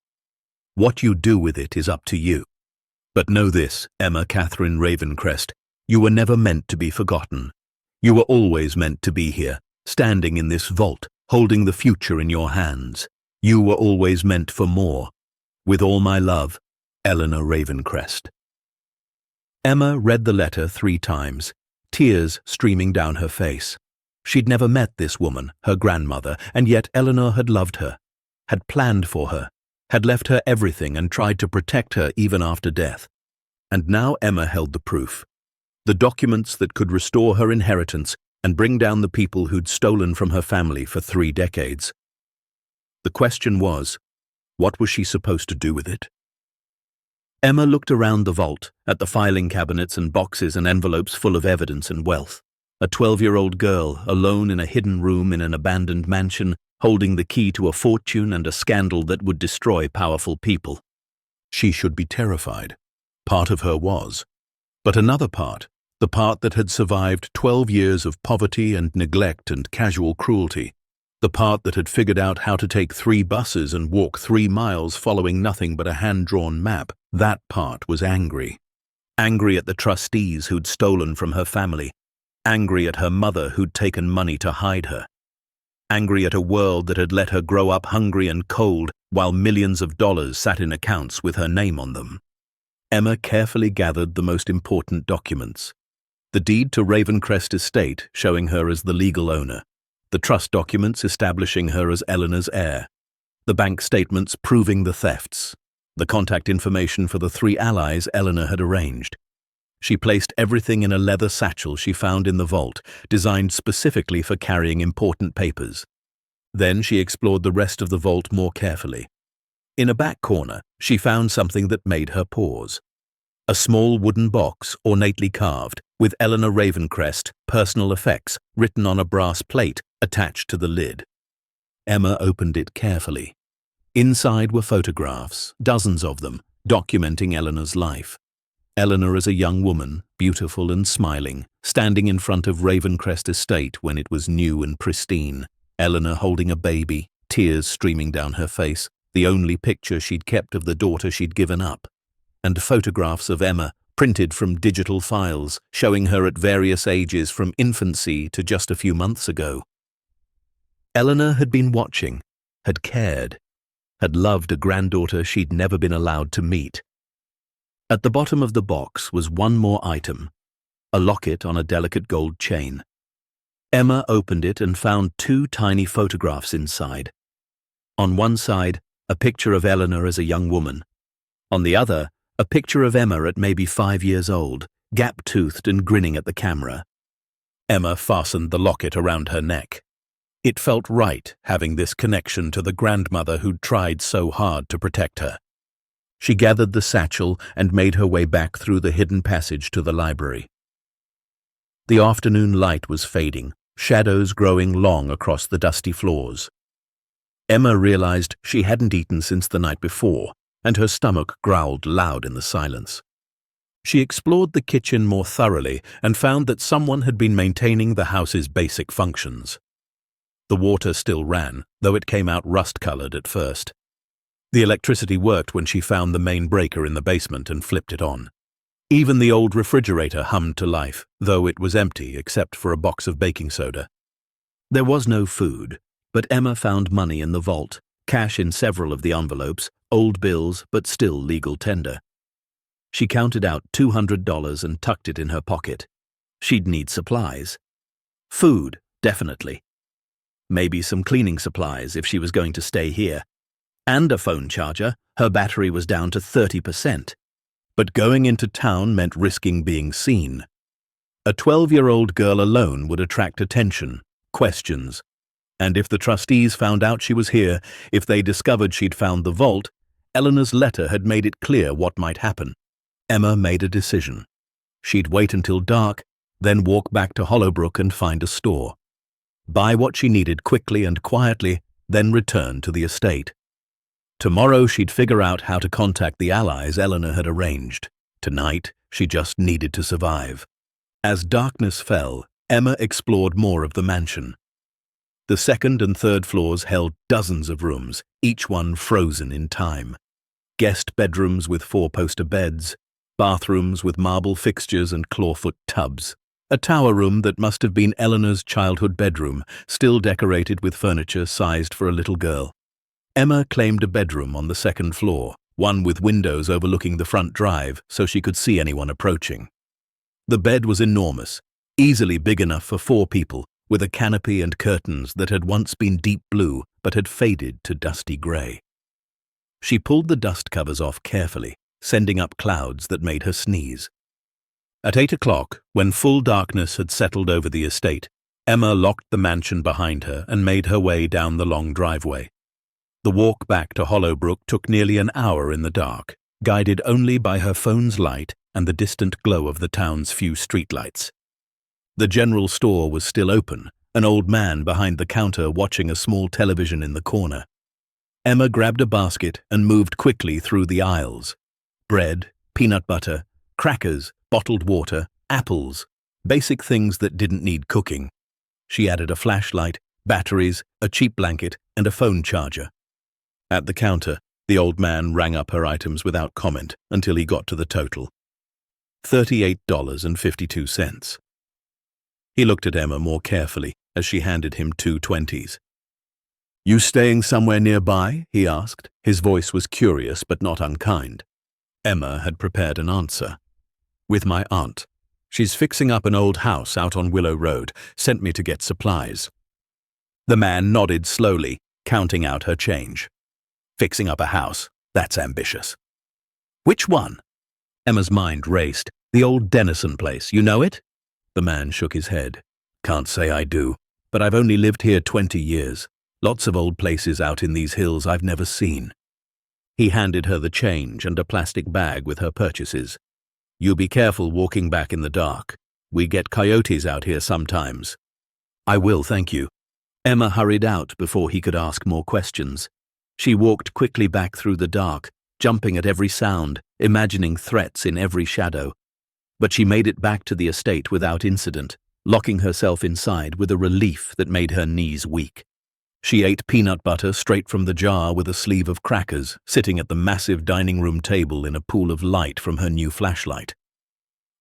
What you do with it is up to you. But know this, Emma Catherine Ravencrest, you were never meant to be forgotten. You were always meant to be here, standing in this vault, holding the future in your hands. You were always meant for more. With all my love, Eleanor Ravencrest. Emma read the letter 3 times, tears streaming down her face. She'd never met this woman, her grandmother, and yet Eleanor had loved her, had planned for her, had left her everything and tried to protect her even after death. And now Emma held the proof. The documents that could restore her inheritance and bring down the people who'd stolen from her family for 3 decades. The question was, what was she supposed to do with it? Emma looked around the vault, at the filing cabinets and boxes and envelopes full of evidence and wealth. A 12-year-old girl, alone in a hidden room in an abandoned mansion, holding the key to a fortune and a scandal that would destroy powerful people. She should be terrified. Part of her was. But another part, the part that had survived 12 years of poverty and neglect and casual cruelty, the part that had figured out how to take 3 buses and walk 3 miles following nothing but a hand-drawn map, that part was angry. Angry at the trustees who'd stolen from her family, angry at her mother who'd taken money to hide her, angry at a world that had let her grow up hungry and cold while millions of dollars sat in accounts with her name on them. Emma carefully gathered the most important documents. The deed to Ravencrest estate showing her as the legal owner, the trust documents establishing her as Eleanor's heir, the bank statements proving the thefts, the contact information for the 3 allies Eleanor had arranged. She placed everything in a leather satchel she found in the vault, designed specifically for carrying important papers. Then she explored the rest of the vault more carefully. In a back corner, she found something that made her pause. A small wooden box, ornately carved, with Eleanor Ravencrest, personal effects, written on a brass plate attached to the lid. Emma opened it carefully. Inside were photographs, dozens of them, documenting Eleanor's life. Eleanor as a young woman, beautiful and smiling, standing in front of Ravencrest estate when it was new and pristine. Eleanor holding a baby, tears streaming down her face, the only picture she'd kept of the daughter she'd given up. And photographs of Emma, printed from digital files, showing her at various ages from infancy to just a few months ago. Eleanor had been watching, had cared, had loved a granddaughter she'd never been allowed to meet. At the bottom of the box was one more item, a locket on a delicate gold chain. Emma opened it and found 2 tiny photographs inside. On one side, a picture of Eleanor as a young woman. On the other, a picture of Emma at maybe 5 years old, gap-toothed and grinning at the camera. Emma fastened the locket around her neck. It felt right, having this connection to the grandmother who'd tried so hard to protect her. She gathered the satchel and made her way back through the hidden passage to the library. The afternoon light was fading, shadows growing long across the dusty floors. Emma realized she hadn't eaten since the night before, and her stomach growled loud in the silence. She explored the kitchen more thoroughly and found that someone had been maintaining the house's basic functions. The water still ran, though it came out rust-colored at first. The electricity worked when she found the main breaker in the basement and flipped it on. Even the old refrigerator hummed to life, though it was empty except for a box of baking soda. There was no food, but Emma found money in the vault, cash in several of the envelopes, old bills but still legal tender. She counted out $200 and tucked it in her pocket. She'd need supplies. Food, definitely. Maybe some cleaning supplies if she was going to stay here. And a phone charger. Her battery was down to 30%. But going into town meant risking being seen. A 12-year-old girl alone would attract attention, questions. And if the trustees found out she was here, if they discovered she'd found the vault, Eleanor's letter had made it clear what might happen. Emma made a decision. She'd wait until dark, then walk back to Hollowbrook and find a store. Buy what she needed quickly and quietly, then return to the estate. Tomorrow she'd figure out how to contact the allies Eleanor had arranged. Tonight, she just needed to survive. As darkness fell, Emma explored more of the mansion. The 2nd and 3rd floors held dozens of rooms, each one frozen in time. Guest bedrooms with 4-poster beds, bathrooms with marble fixtures and clawfoot tubs, a tower room that must have been Eleanor's childhood bedroom, still decorated with furniture sized for a little girl. Emma claimed a bedroom on the second floor, one with windows overlooking the front drive so she could see anyone approaching. The bed was enormous, easily big enough for 4 people, with a canopy and curtains that had once been deep blue but had faded to dusty grey. She pulled the dust covers off carefully, sending up clouds that made her sneeze. At 8 o'clock, when full darkness had settled over the estate, Emma locked the mansion behind her and made her way down the long driveway. The walk back to Hollowbrook took nearly an hour in the dark, guided only by her phone's light and the distant glow of the town's few streetlights. The general store was still open, an old man behind the counter watching a small television in the corner. Emma grabbed a basket and moved quickly through the aisles. Bread, peanut butter, crackers, bottled water, apples, basic things that didn't need cooking. She added a flashlight, batteries, a cheap blanket, and a phone charger. At the counter, the old man rang up her items without comment until he got to the total: $38.52. He looked at Emma more carefully as she handed him 2 20s. "You staying somewhere nearby?" he asked. His voice was curious but not unkind. Emma had prepared an answer. "With my aunt. She's fixing up an old house out on Willow Road, sent me to get supplies." The man nodded slowly, counting out her change. "Fixing up a house? That's ambitious." "Which one?" Emma's mind raced. "The old Dennison place, you know it?" The man shook his head. "Can't say I do, but I've only lived here 20 years. Lots of old places out in these hills I've never seen." He handed her the change and a plastic bag with her purchases. "You be careful walking back in the dark. We get coyotes out here sometimes." "I will, thank you." Emma hurried out before he could ask more questions. She walked quickly back through the dark, jumping at every sound, imagining threats in every shadow. But she made it back to the estate without incident, locking herself inside with a relief that made her knees weak. She ate peanut butter straight from the jar with a sleeve of crackers, sitting at the massive dining room table in a pool of light from her new flashlight.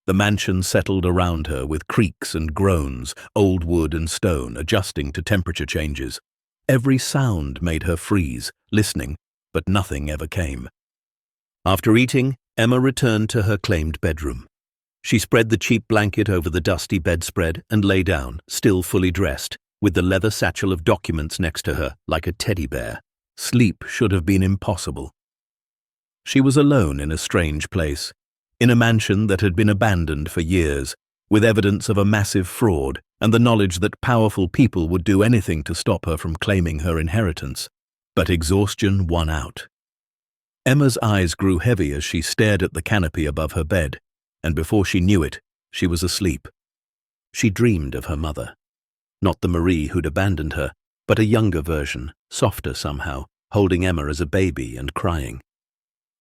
The mansion settled around her with creaks and groans, old wood and stone adjusting to temperature changes. Every sound made her freeze, listening, but nothing ever came. After eating, Emma returned to her claimed bedroom. She spread the cheap blanket over the dusty bedspread and lay down, still fully dressed, with the leather satchel of documents next to her like a teddy bear. Sleep should have been impossible. She was alone in a strange place, in a mansion that had been abandoned for years, with evidence of a massive fraud and the knowledge that powerful people would do anything to stop her from claiming her inheritance. But exhaustion won out. Emma's eyes grew heavy as she stared at the canopy above her bed, and before she knew it, she was asleep. She dreamed of her mother. Not the Marie who'd abandoned her, but a younger version, softer somehow, holding Emma as a baby and crying.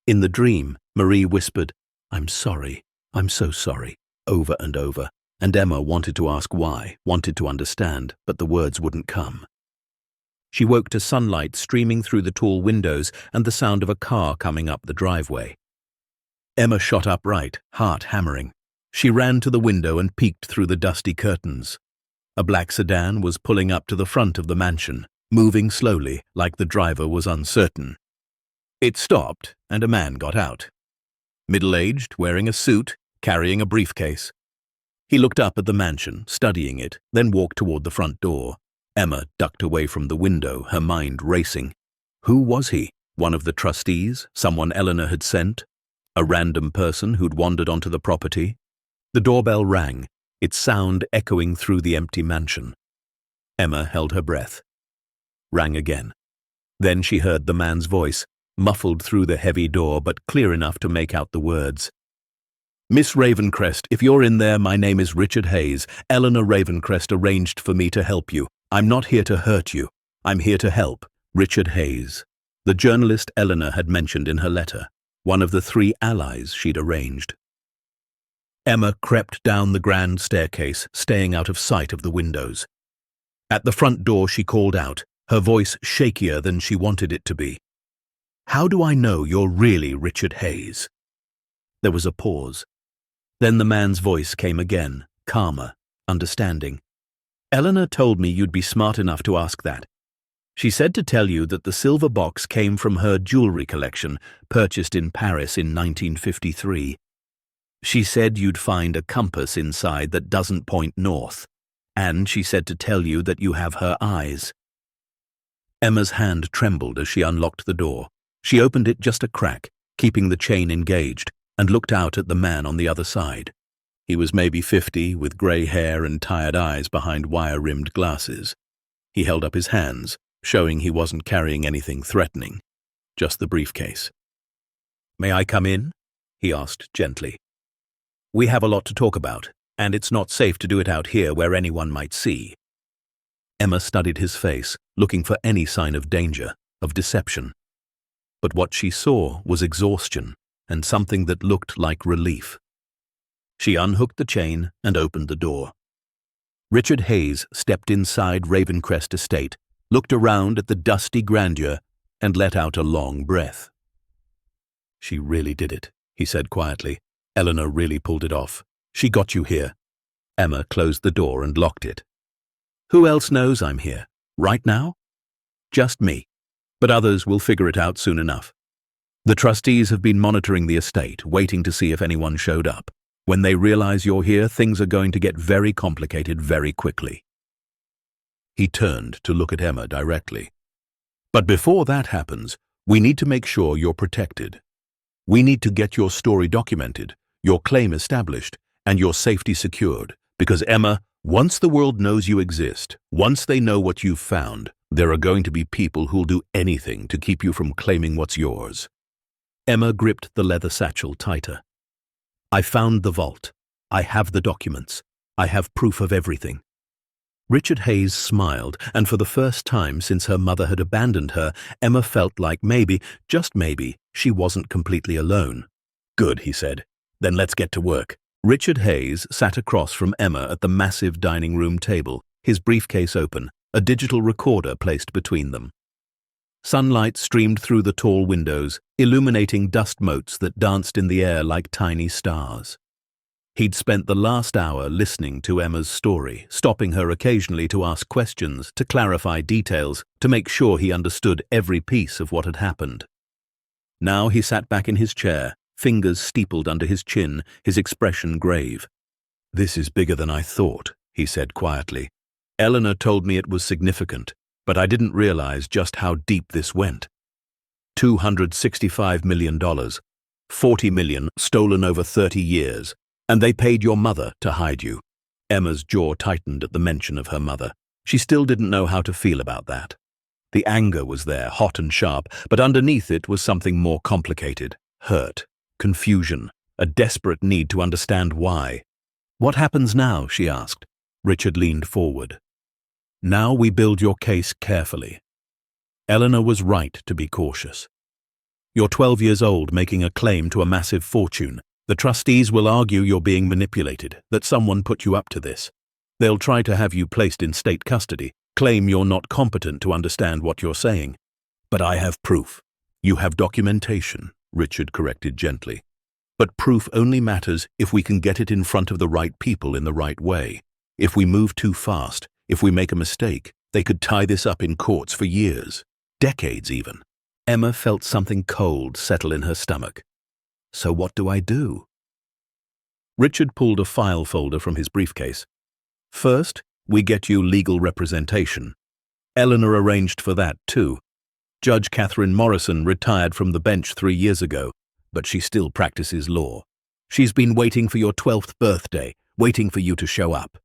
In the dream, Marie whispered, "I'm sorry, I'm so sorry," over and over, and Emma wanted to ask why, wanted to understand, but the words wouldn't come. She woke to sunlight streaming through the tall windows and the sound of a car coming up the driveway. Emma shot upright, heart hammering. She ran to the window and peeked through the dusty curtains. A black sedan was pulling up to the front of the mansion, moving slowly like the driver was uncertain. It stopped, and a man got out. Middle-aged, wearing a suit, carrying a briefcase. He looked up at the mansion, studying it, then walked toward the front door. Emma ducked away from the window, her mind racing. Who was he? One of the trustees? Someone Eleanor had sent? A random person who'd wandered onto the property? The doorbell rang, its sound echoing through the empty mansion. Emma held her breath. Rang again. Then she heard the man's voice, muffled through the heavy door but clear enough to make out the words. "Miss Ravencrest, if you're in there, my name is Richard Hayes. Eleanor Ravencrest arranged for me to help you. I'm not here to hurt you. I'm here to help. Richard Hayes." The journalist Eleanor had mentioned in her letter, one of the 3 allies she'd arranged. Emma crept down the grand staircase, staying out of sight of the windows. At the front door she called out, her voice shakier than she wanted it to be. "How do I know you're really Richard Hayes?" There was a pause. Then the man's voice came again, calmer, understanding. "Eleanor told me you'd be smart enough to ask that. She said to tell you that the silver box came from her jewelry collection, purchased in Paris in 1953. She said you'd find a compass inside that doesn't point north, and she said to tell you that you have her eyes. Emma's hand trembled as she unlocked the door. She opened it just a crack, keeping the chain engaged, and looked out at the man on the other side. He was maybe 50, with grey hair and tired eyes behind wire-rimmed glasses. He held up his hands, showing he wasn't carrying anything threatening, just the briefcase. "May I come in?" he asked gently. "We have a lot to talk about, and it's not safe to do it out here where anyone might see." Emma studied his face, looking for any sign of danger, of deception. But what she saw was exhaustion and something that looked like relief. She unhooked the chain and opened the door. Richard Hayes stepped inside Ravencrest Estate, looked around at the dusty grandeur, and let out a long breath. "She really did it," he said quietly. "Eleanor really pulled it off. She got you here." Emma closed the door and locked it. "Who else knows I'm here? Right now?" "Just me. But others will figure it out soon enough. The trustees have been monitoring the estate, waiting to see if anyone showed up. When they realize you're here, things are going to get very complicated very quickly." He turned to look at Emma directly. "But before that happens, we need to make sure you're protected. We need to get your story documented, your claim established, and your safety secured. Because, Emma, once the world knows you exist, once they know what you've found, there are going to be people who'll do anything to keep you from claiming what's yours." Emma gripped the leather satchel tighter. "I found the vault. I have the documents. I have proof of everything." Richard Hayes smiled, and for the first time since her mother had abandoned her, Emma felt like maybe, just maybe, she wasn't completely alone. "Good," he said. "Then let's get to work." Richard Hayes sat across from Emma at the massive dining room table, his briefcase open, a digital recorder placed between them. Sunlight streamed through the tall windows, illuminating dust motes that danced in the air like tiny stars. He'd spent the last hour listening to Emma's story, stopping her occasionally to ask questions, to clarify details, to make sure he understood every piece of what had happened. Now he sat back in his chair, fingers steepled under his chin, his expression grave. "This is bigger than I thought," he said quietly. "Eleanor told me it was significant, but I didn't realize just how deep this went. $265 million, $40 million stolen over 30 years, and they paid your mother to hide you." Emma's jaw tightened at the mention of her mother. She still didn't know how to feel about that. The anger was there, hot and sharp, but underneath it was something more complicated. Hurt, confusion, a desperate need to understand why. "What happens now?" she asked. Richard leaned forward. "Now we build your case carefully. Eleanor was right to be cautious. You're 12 years old, making a claim to a massive fortune. The trustees will argue you're being manipulated, that someone put you up to this. They'll try to have you placed in state custody, claim you're not competent to understand what you're saying. But I have proof." "You have documentation," Richard corrected gently. "But proof only matters if we can get it in front of the right people in the right way. If we move too fast, if we make a mistake, they could tie this up in courts for years, decades even." Emma felt something cold settle in her stomach. "So what do I do?" Richard pulled a file folder from his briefcase. "First, we get you legal representation. Eleanor arranged for that too. Judge Catherine Morrison retired from the bench 3 years ago, but she still practices law. She's been waiting for your 12th birthday, waiting for you to show up.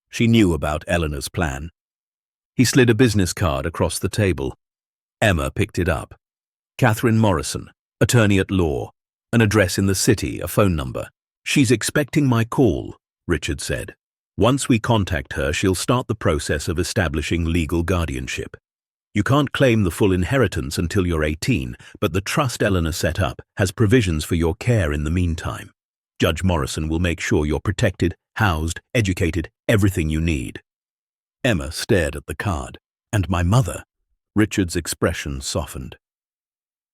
She knew about Eleanor's plan." He slid a business card across the table. Emma picked it up. "Catherine Morrison, attorney at law, an address in the city, a phone number. She's expecting my call," Richard said. "Once we contact her, she'll start the process of establishing legal guardianship. You can't claim the full inheritance until you're 18, but the trust Eleanor set up has provisions for your care in the meantime. Judge Morrison will make sure you're protected, housed, educated, everything you need." Emma stared at the card. "And my mother?" Richard's expression softened.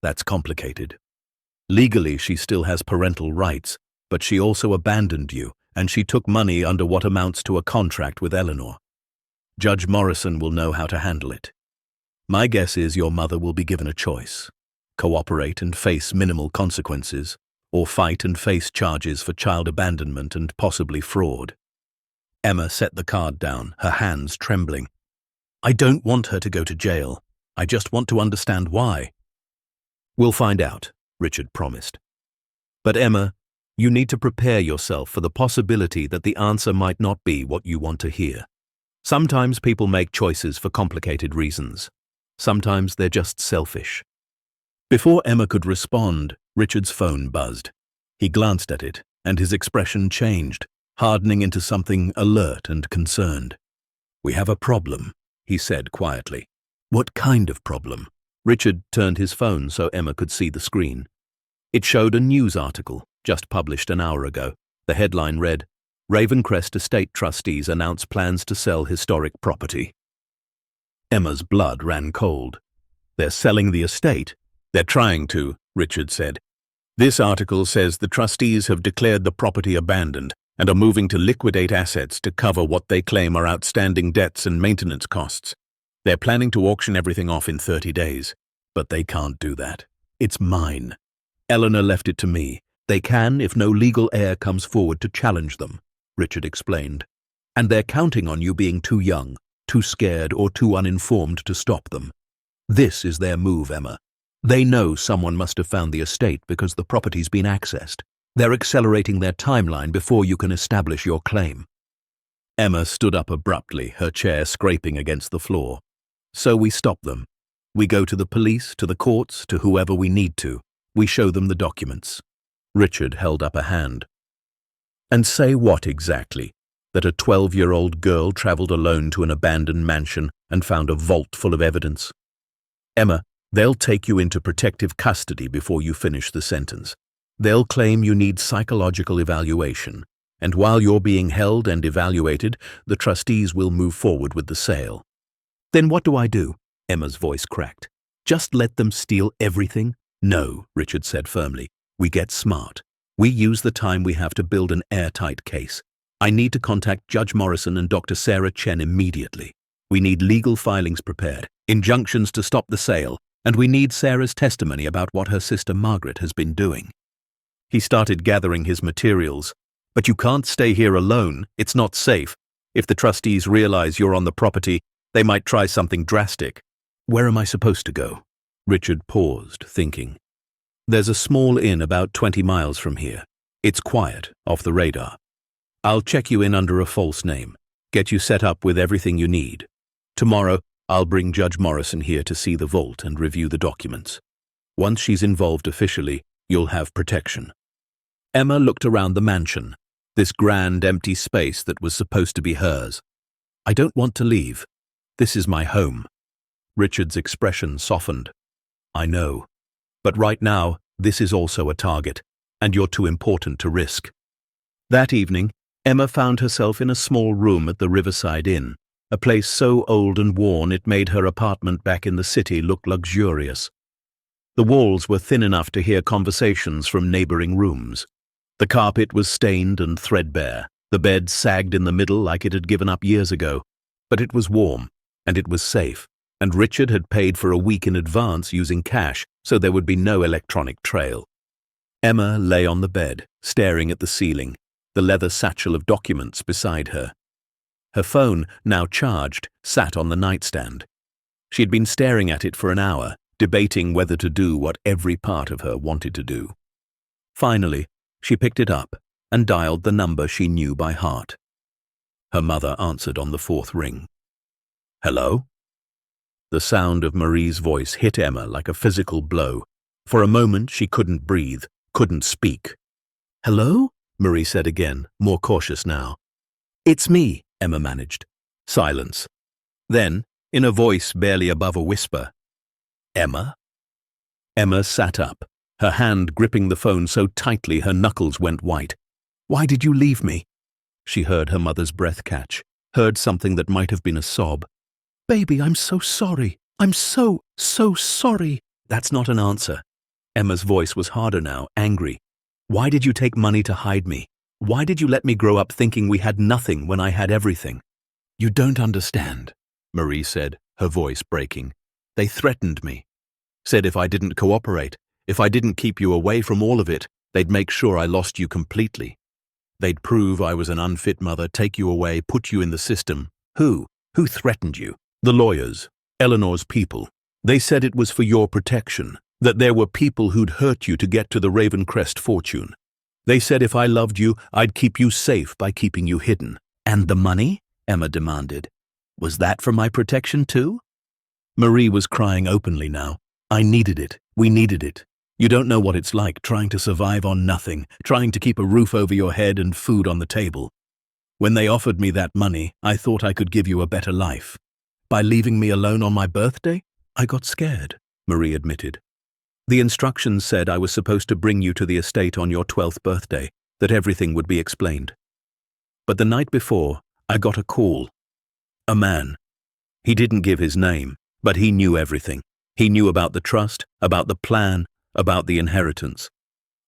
"That's complicated. Legally, she still has parental rights, but she also abandoned you, and she took money under what amounts to a contract with Eleanor. Judge Morrison will know how to handle it. My guess is your mother will be given a choice. Cooperate and face minimal consequences, or fight and face charges for child abandonment and possibly fraud. Emma set the card down, her hands trembling. I don't want her to go to jail. I just want to understand why. We'll find out, Richard promised. But Emma, you need to prepare yourself for the possibility that the answer might not be what you want to hear. Sometimes people make choices for complicated reasons. Sometimes they're just selfish. Before Emma could respond, Richard's phone buzzed. He glanced at it, and his expression changed, hardening into something alert and concerned. We have a problem, he said quietly. What kind of problem? Richard turned his phone so Emma could see the screen. It showed a news article, just published an hour ago. The headline read, Ravencrest Estate Trustees announce plans to sell historic property. Emma's blood ran cold. They're selling the estate? They're trying to, Richard said. This article says the trustees have declared the property abandoned and are moving to liquidate assets to cover what they claim are outstanding debts and maintenance costs. They're planning to auction everything off in 30 days. But they can't do that. It's mine. Eleanor left it to me. They can if no legal heir comes forward to challenge them, Richard explained. And they're counting on you being too young, too scared, or too uninformed to stop them. This is their move, Emma. They know someone must have found the estate because the property's been accessed. They're accelerating their timeline before you can establish your claim. Emma stood up abruptly, her chair scraping against the floor. So we stop them. We go to the police, to the courts, to whoever we need to. We show them the documents. Richard held up a hand. And say what exactly? That a 12-year-old girl traveled alone to an abandoned mansion and found a vault full of evidence? Emma, they'll take you into protective custody before you finish the sentence. They'll claim you need psychological evaluation, and while you're being held and evaluated, the trustees will move forward with the sale. Then what do I do? Emma's voice cracked. Just let them steal everything? No, Richard said firmly. We get smart. We use the time we have to build an airtight case. I need to contact Judge Morrison and Dr. Sarah Chen immediately. We need legal filings prepared, injunctions to stop the sale, and we need Sarah's testimony about what her sister Margaret has been doing. He started gathering his materials. But you can't stay here alone. It's not safe. If the trustees realize you're on the property, they might try something drastic. Where am I supposed to go? Richard paused, thinking. There's a small inn about 20 miles from here. It's quiet, off the radar. I'll check you in under a false name, get you set up with everything you need. Tomorrow, I'll bring Judge Morrison here to see the vault and review the documents. Once she's involved officially, you'll have protection. Emma looked around the mansion, this grand empty space that was supposed to be hers. I don't want to leave. This is my home. Richard's expression softened. I know. But right now, this is also a target, and you're too important to risk. That evening, Emma found herself in a small room at the Riverside Inn, a place so old and worn it made her apartment back in the city look luxurious. The walls were thin enough to hear conversations from neighboring rooms. The carpet was stained and threadbare. The bed sagged in the middle like it had given up years ago. But it was warm, and it was safe, and Richard had paid for a week in advance using cash, so there would be no electronic trail. Emma lay on the bed, staring at the ceiling, the leather satchel of documents beside her. Her phone, now charged, sat on the nightstand. She had been staring at it for an hour, debating whether to do what every part of her wanted to do. Finally, she picked it up and dialed the number she knew by heart. Her mother answered on the fourth ring. Hello? The sound of Marie's voice hit Emma like a physical blow. For a moment she couldn't breathe, couldn't speak. Hello? Marie said again, more cautious now. It's me, Emma managed. Silence. Then, in a voice barely above a whisper, Emma? Emma sat up, her hand gripping the phone so tightly her knuckles went white. Why did you leave me? She heard her mother's breath catch, heard something that might have been a sob. Baby, I'm so sorry. I'm so sorry. That's not an answer. Emma's voice was harder now, angry. Why did you take money to hide me? Why did you let me grow up thinking we had nothing when I had everything? You don't understand, Marie said, her voice breaking. They threatened me. Said if I didn't cooperate, if I didn't keep you away from all of it, they'd make sure I lost you completely. They'd prove I was an unfit mother, take you away, put you in the system. Who? Who threatened you? The lawyers, Eleanor's people. They said it was for your protection, that there were people who'd hurt you to get to the Ravencrest fortune. They said if I loved you, I'd keep you safe by keeping you hidden. And the money? Emma demanded. Was that for my protection too? Marie was crying openly now. I needed it. We needed it. You don't know what it's like trying to survive on nothing, trying to keep a roof over your head and food on the table. When they offered me that money, I thought I could give you a better life. By leaving me alone on my birthday, I got scared, Marie admitted. The instructions said I was supposed to bring you to the estate on your 12th birthday, that everything would be explained. But the night before, I got a call. A man. He didn't give his name, but he knew everything. He knew about the trust, about the plan, about the inheritance.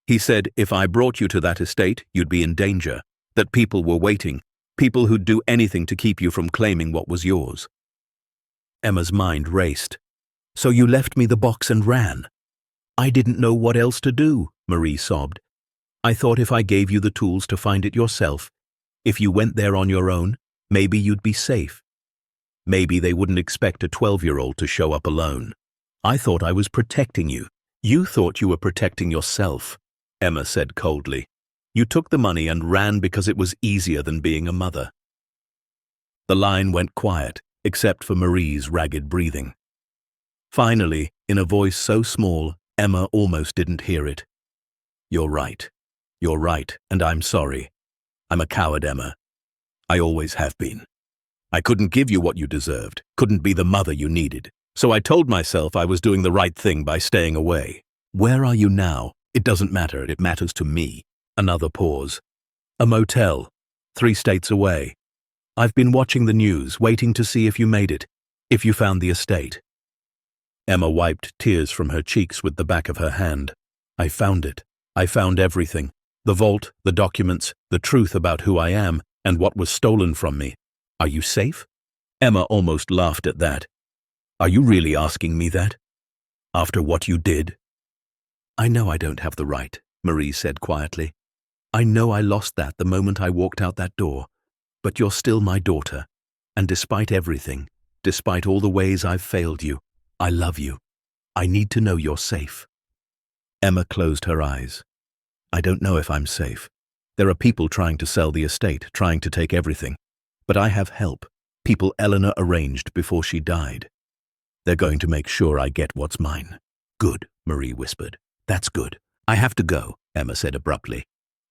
He said if I brought you to that estate, you'd be in danger, that people were waiting, people who'd do anything to keep you from claiming what was yours. Emma's mind raced. So you left me the box and ran. I didn't know what else to do, Marie sobbed. I thought if I gave you the tools to find it yourself, if you went there on your own, maybe you'd be safe. Maybe they wouldn't expect a 12-year-old to show up alone. I thought I was protecting you. You thought you were protecting yourself, Emma said coldly. You took the money and ran because it was easier than being a mother. The line went quiet, except for Marie's ragged breathing. Finally, in a voice so small, Emma almost didn't hear it. You're right. You're right, and I'm sorry. I'm a coward, Emma. I always have been. I couldn't give you what you deserved, couldn't be the mother you needed. So I told myself I was doing the right thing by staying away. Where are you now? It doesn't matter, it matters to me. Another pause. A motel, 3 states away. I've been watching the news, waiting to see if you made it, if you found the estate. Emma wiped tears from her cheeks with the back of her hand. I found it. I found everything. The vault, the documents, the truth about who I am, and what was stolen from me. Are you safe? Emma almost laughed at that. Are you really asking me that? After what you did? I know I don't have the right, Marie said quietly. I know I lost that the moment I walked out that door. But you're still my daughter. And despite everything, despite all the ways I've failed you, I love you. I need to know you're safe. Emma closed her eyes. I don't know if I'm safe. There are people trying to sell the estate, trying to take everything. But I have help, people Eleanor arranged before she died. They're going to make sure I get what's mine. Good, Marie whispered. That's good. I have to go, Emma said abruptly.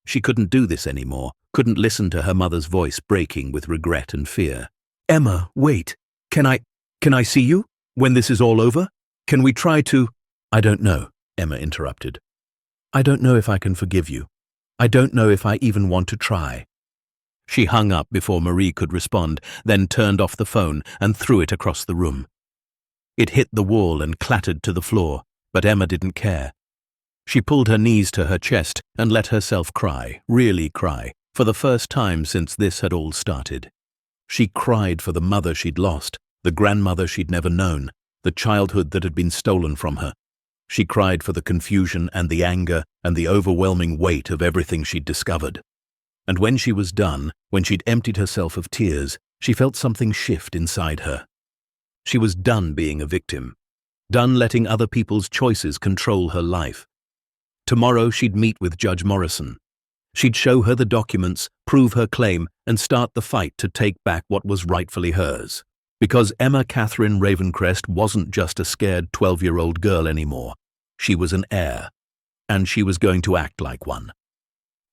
She couldn't do this anymore, couldn't listen to her mother's voice breaking with regret and fear. Emma, wait. Can I see you? When this is all over? Can we try to… I don't know, Emma interrupted. I don't know if I can forgive you. I don't know if I even want to try. She hung up before Marie could respond, then turned off the phone and threw it across the room. It hit the wall and clattered to the floor, but Emma didn't care. She pulled her knees to her chest and let herself cry, really cry, for the first time since this had all started. She cried for the mother she'd lost, the grandmother she'd never known, the childhood that had been stolen from her. She cried for the confusion and the anger and the overwhelming weight of everything she'd discovered. And when she was done, when she'd emptied herself of tears, she felt something shift inside her. She was done being a victim, done letting other people's choices control her life. Tomorrow she'd meet with Judge Morrison. She'd show her the documents, prove her claim, and start the fight to take back what was rightfully hers. Because Emma Catherine Ravencrest wasn't just a scared 12-year-old girl anymore. She was an heir, and she was going to act like one.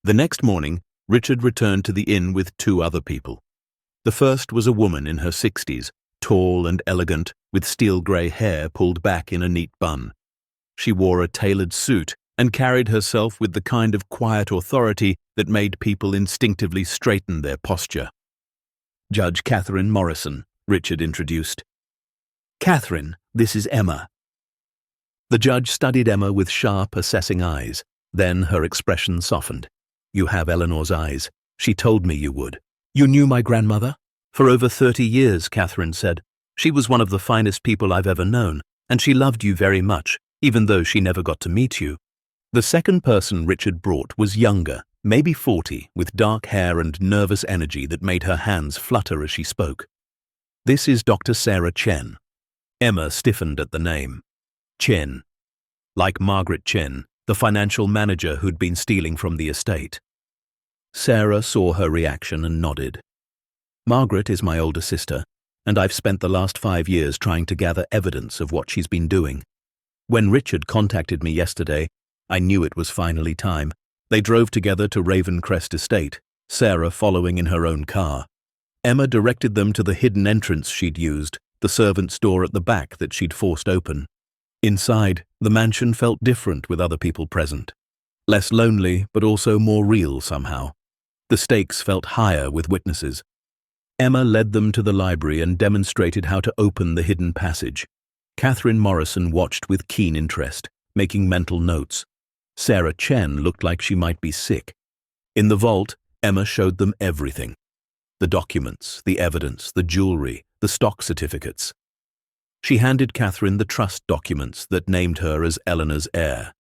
The next morning, Richard returned to the inn with 2 other people. The first was a woman in her 60s, tall and elegant, with steel-grey hair pulled back in a neat bun. She wore a tailored suit and carried herself with the kind of quiet authority that made people instinctively straighten their posture. Judge Catherine Morrison, Richard introduced. Catherine, this is Emma. The judge studied Emma with sharp, assessing eyes. Then her expression softened. You have Eleanor's eyes. She told me you would. You knew my grandmother? For over 30 years, Catherine said. She was one of the finest people I've ever known. and she loved you very much, even though she never got to meet you. The second person Richard brought was younger, maybe 40, with dark hair and nervous energy that made her hands flutter as she spoke. This is Dr. Sarah Chen. Emma stiffened at the name. Chen. Like Margaret Chen, the financial manager who'd been stealing from the estate. Sarah saw her reaction and nodded. Margaret is my older sister, and I've spent the last 5 years trying to gather evidence of what she's been doing. When Richard contacted me yesterday, I knew it was finally time. They drove together to Ravencrest Estate, Sarah following in her own car. Emma directed them to the hidden entrance she'd used, the servant's door at the back that she'd forced open. Inside, the mansion felt different with other people present. Less lonely, but also more real somehow. The stakes felt higher with witnesses. Emma led them to the library and demonstrated how to open the hidden passage. Catherine Morrison watched with keen interest, making mental notes. Sarah Chen looked like she might be sick. In the vault, Emma showed them everything. The documents, the evidence, the jewelry, the stock certificates. She handed Catherine the trust documents that named her as Eleanor's heir.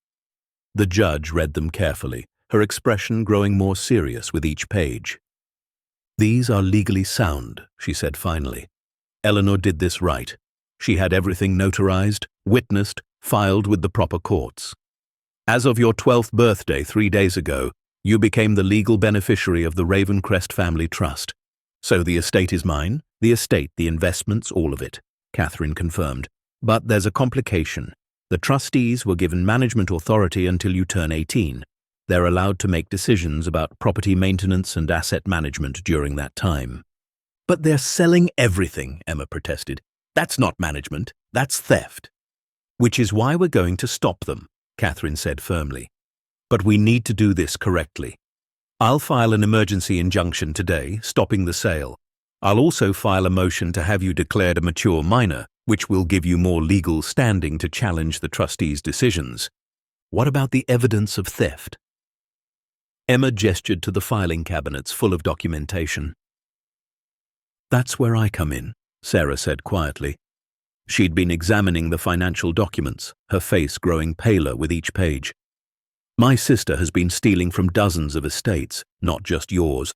The judge read them carefully, her expression growing more serious with each page. "These are legally sound," she said finally. "Eleanor did this right. She had everything notarized, witnessed, filed with the proper courts. As of your 12th birthday 3 days ago, you became the legal beneficiary of the Ravencrest Family Trust. So the estate is mine, the estate, the investments, all of it," Catherine confirmed. "But there's a complication. The trustees were given management authority until you turn 18. They're allowed to make decisions about property maintenance and asset management during that time." "But they're selling everything," Emma protested. "That's not management, that's theft." "Which is why we're going to stop them," Catherine said firmly. "But we need to do this correctly. I'll file an emergency injunction today, stopping the sale. I'll also file a motion to have you declared a mature minor, which will give you more legal standing to challenge the trustees' decisions. What about the evidence of theft?" Emma gestured to the filing cabinets full of documentation. "That's where I come in," Sarah said quietly. She'd been examining the financial documents, her face growing paler with each page. "My sister has been stealing from dozens of estates, not just yours.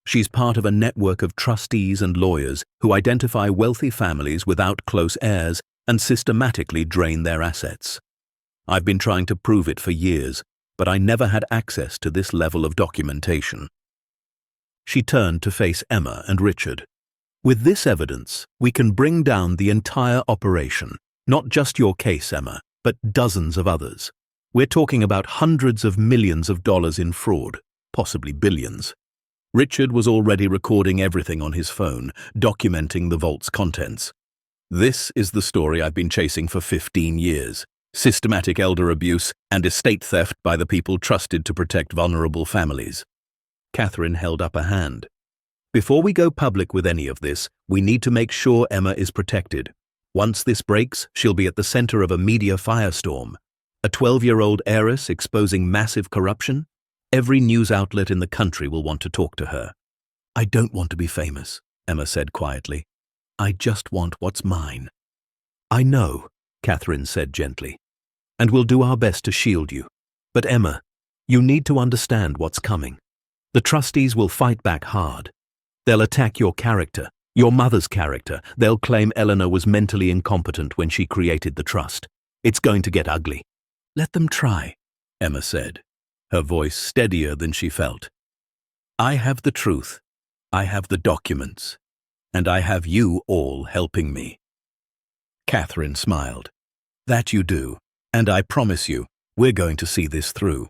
She's part of a network of trustees and lawyers who identify wealthy families without close heirs and systematically drain their assets. I've been trying to prove it for years, but I never had access to this level of documentation." She turned to face Emma and Richard. "With this evidence, we can bring down the entire operation, not just your case, Emma, but dozens of others. We're talking about hundreds of millions of dollars in fraud, possibly billions." Richard was already recording everything on his phone, documenting the vault's contents. "This is the story I've been chasing for 15 years. Systematic elder abuse and estate theft by the people trusted to protect vulnerable families." Catherine held up a hand. "Before we go public with any of this, we need to make sure Emma is protected. Once this breaks, she'll be at the center of a media firestorm. A 12-year-old heiress exposing massive corruption? Every news outlet in the country will want to talk to her." "I don't want to be famous," Emma said quietly. "I just want what's mine." "I know," Catherine said gently, "and we'll do our best to shield you. But Emma, you need to understand what's coming. The trustees will fight back hard. They'll attack your character, your mother's character. They'll claim Eleanor was mentally incompetent when she created the trust. It's going to get ugly." "Let them try," Emma said, her voice steadier than she felt. "I have the truth. I have the documents. And I have you all helping me." Catherine smiled. "That you do, and I promise you, we're going to see this through."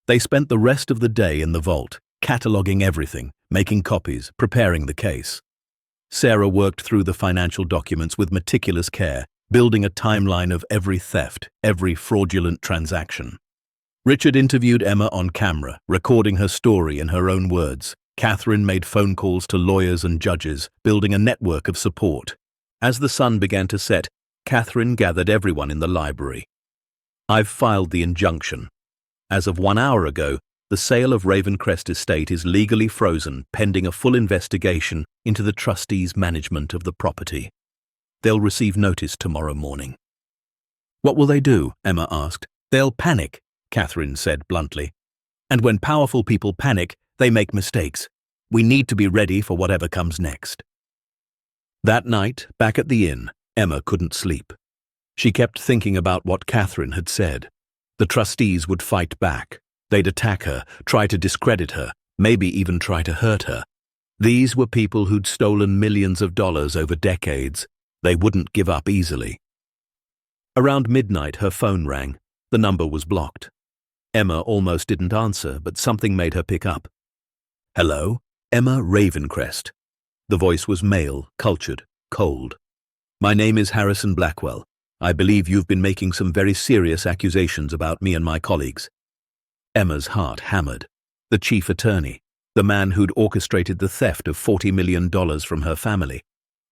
They spent the rest of the day in the vault, cataloging everything, making copies, preparing the case. Sarah worked through the financial documents with meticulous care, building a timeline of every theft, every fraudulent transaction. Richard interviewed Emma on camera, recording her story in her own words. Catherine made phone calls to lawyers and judges, building a network of support. As the sun began to set, Catherine gathered everyone in the library. "I've filed the injunction. As of 1 hour ago, the sale of Ravencrest Estate is legally frozen pending a full investigation into the trustees' management of the property." They'll receive notice tomorrow morning." "What will they do?" Emma asked. "They'll panic," Catherine said bluntly. "And when powerful people panic, they make mistakes. We need to be ready for whatever comes next." That night, back at the inn, Emma couldn't sleep. She kept thinking about what Catherine had said. The trustees would fight back. They'd attack her, try to discredit her, maybe even try to hurt her. These were people who'd stolen millions of dollars over decades. They wouldn't give up easily. Around midnight, her phone rang. The number was blocked. Emma almost didn't answer, but something made her pick up. "Hello? Emma Ravencrest." The voice was male, cultured, cold. "My name is Harrison Blackwell. I believe you've been making some very serious accusations about me and my colleagues." Emma's heart hammered. The chief attorney, the man who'd orchestrated the theft of $40 million from her family.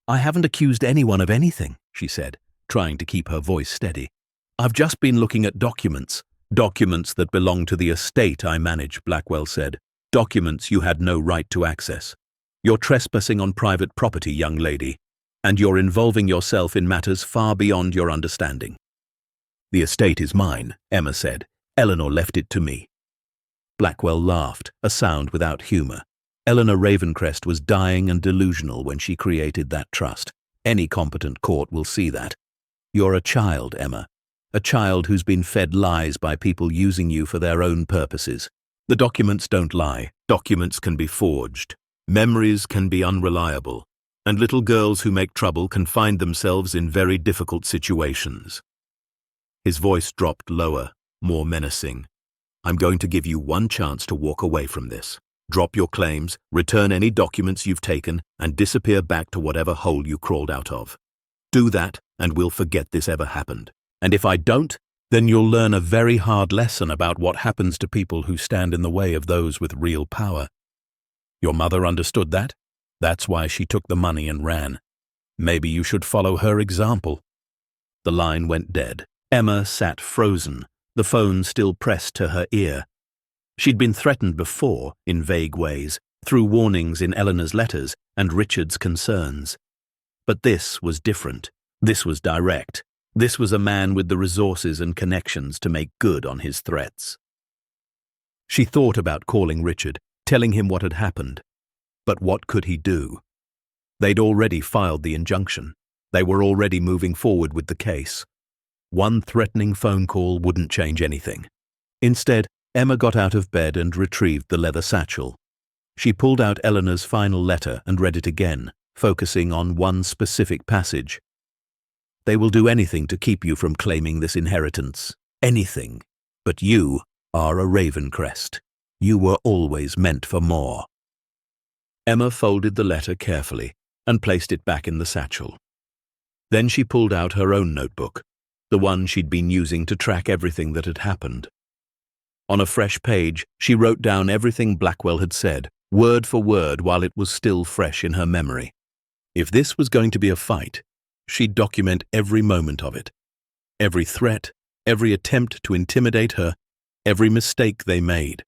"I haven't accused anyone of anything," she said, trying to keep her voice steady. "I've just been looking at documents that belong to the estate I manage," Blackwell said. "Documents you had no right to access. You're trespassing on private property, young lady, and you're involving yourself in matters far beyond your understanding." "The estate is mine," Emma said. "Eleanor left it to me." Blackwell laughed, a sound without humor. Eleanor Ravencrest was dying and delusional when she created that trust. Any competent court will see that. "You're a child, Emma. A child who's been fed lies by people using you for their own purposes. The documents don't lie. Documents can be forged. Memories can be unreliable. And little girls who make trouble can find themselves in very difficult situations." His voice dropped lower, more menacing. "I'm going to give you one chance to walk away from this. Drop your claims, return any documents you've taken, and disappear back to whatever hole you crawled out of. Do that, and we'll forget this ever happened. And if I don't, then you'll learn a very hard lesson about what happens to people who stand in the way of those with real power. Your mother understood that. That's why she took the money and ran. Maybe you should follow her example." The line went dead. Emma sat frozen, the phone still pressed to her ear. She'd been threatened before, in vague ways, through warnings in Eleanor's letters and Richard's concerns. But this was different. This was direct. This was a man with the resources and connections to make good on his threats. She thought about calling Richard, telling him what had happened. But what could he do? They'd already filed the injunction. They were already moving forward with the case. One threatening phone call wouldn't change anything. Instead, Emma got out of bed and retrieved the leather satchel. She pulled out Eleanor's final letter and read it again, focusing on one specific passage. "They will do anything to keep you from claiming this inheritance. Anything. But you are a Ravencrest. You were always meant for more." Emma folded the letter carefully and placed it back in the satchel. Then she pulled out her own notebook, the one she'd been using to track everything that had happened. On a fresh page, she wrote down everything Blackwell had said, word for word, while it was still fresh in her memory. If this was going to be a fight, she'd document every moment of it. Every threat, every attempt to intimidate her, every mistake they made.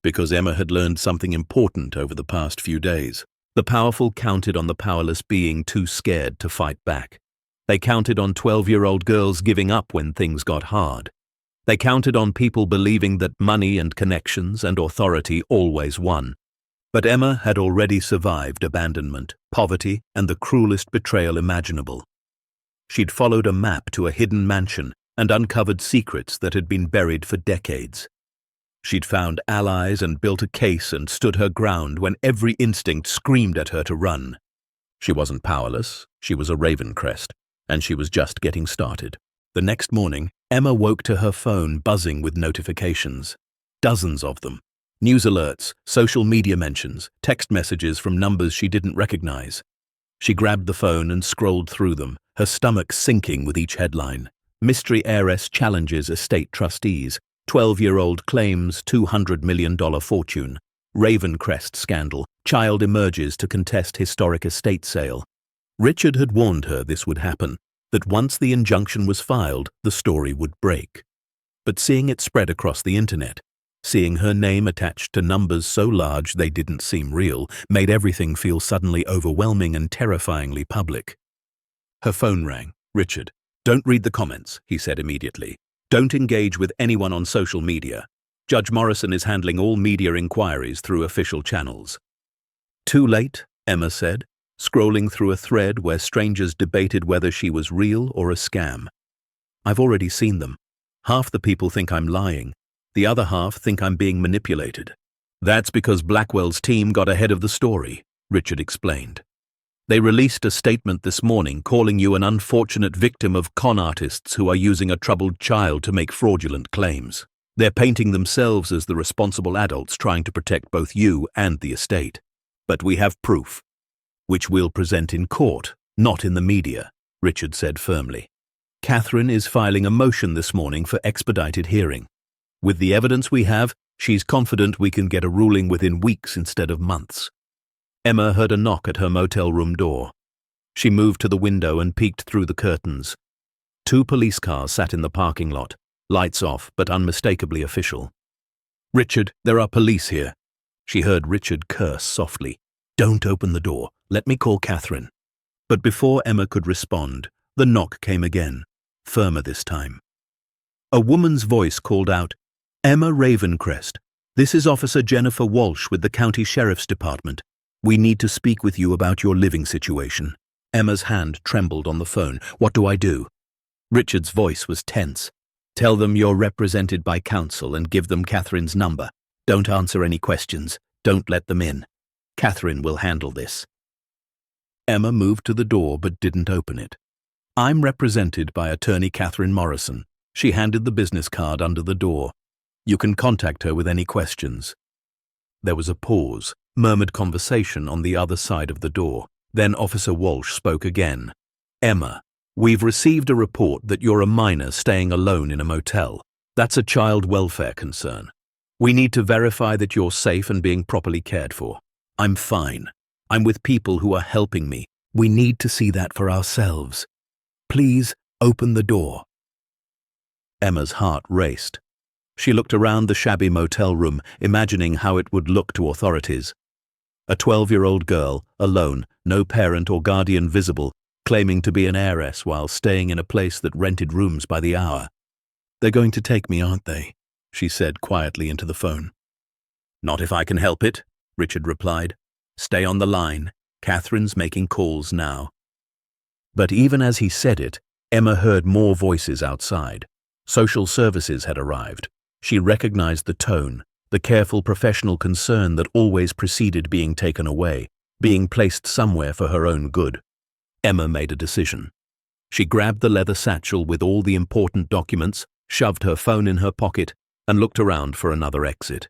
Because Emma had learned something important over the past few days. The powerful counted on the powerless being too scared to fight back. They counted on 12-year-old girls giving up when things got hard. They counted on people believing that money and connections and authority always won. But Emma had already survived abandonment, poverty, and the cruelest betrayal imaginable. She'd followed a map to a hidden mansion and uncovered secrets that had been buried for decades. She'd found allies and built a case and stood her ground when every instinct screamed at her to run. She wasn't powerless, she was a Ravencrest, and she was just getting started. The next morning, Emma woke to her phone buzzing with notifications. Dozens of them. News alerts, social media mentions, text messages from numbers she didn't recognize. She grabbed the phone and scrolled through them, her stomach sinking with each headline. Mystery heiress challenges estate trustees. 12-year-old claims $200 million fortune. Ravencrest scandal. Child emerges to contest historic estate sale. Richard had warned her this would happen, that once the injunction was filed, the story would break. But seeing it spread across the internet, seeing her name attached to numbers so large they didn't seem real, made everything feel suddenly overwhelming and terrifyingly public. Her phone rang. "Richard, don't read the comments," he said immediately. "Don't engage with anyone on social media. Judge Morrison is handling all media inquiries through official channels." "Too late," Emma said, scrolling through a thread where strangers debated whether she was real or a scam. "I've already seen them. Half the people think I'm lying. The other half think I'm being manipulated." "That's because Blackwell's team got ahead of the story," Richard explained. "They released a statement this morning calling you an unfortunate victim of con artists who are using a troubled child to make fraudulent claims. They're painting themselves as the responsible adults trying to protect both you and the estate. But we have proof, which we'll present in court, not in the media," Richard said firmly. "Catherine is filing a motion this morning for expedited hearing. With the evidence we have, she's confident we can get a ruling within weeks instead of months." Emma heard a knock at her motel room door. She moved to the window and peeked through the curtains. 2 police cars sat in the parking lot, lights off but unmistakably official. "Richard, there are police here." She heard Richard curse softly. "Don't open the door. Let me call Catherine." But before Emma could respond, the knock came again, firmer this time. A woman's voice called out, "Emma Ravencrest, this is Officer Jennifer Walsh with the County Sheriff's Department. We need to speak with you about your living situation." Emma's hand trembled on the phone. "What do I do?" Richard's voice was tense. "Tell them you're represented by counsel and give them Catherine's number. Don't answer any questions. Don't let them in. Catherine will handle this." Emma moved to the door but didn't open it. "I'm represented by attorney Catherine Morrison." She handed the business card under the door. "You can contact her with any questions." There was a pause, murmured conversation on the other side of the door. Then Officer Walsh spoke again. "Emma, we've received a report that you're a minor staying alone in a motel. That's a child welfare concern. We need to verify that you're safe and being properly cared for." "I'm fine. I'm with people who are helping me. We need to see that for ourselves. Please open the door." Emma's heart raced. She looked around the shabby motel room, imagining how it would look to authorities. A 12-year-old girl, alone, no parent or guardian visible, claiming to be an heiress while staying in a place that rented rooms by the hour. "They're going to take me, aren't they?" she said quietly into the phone. "Not if I can help it," Richard replied. "Stay on the line. Catherine's making calls now." But even as he said it, Emma heard more voices outside. Social services had arrived. She recognized the tone, the careful professional concern that always preceded being taken away, being placed somewhere for her own good. Emma made a decision. She grabbed the leather satchel with all the important documents, shoved her phone in her pocket, and looked around for another exit.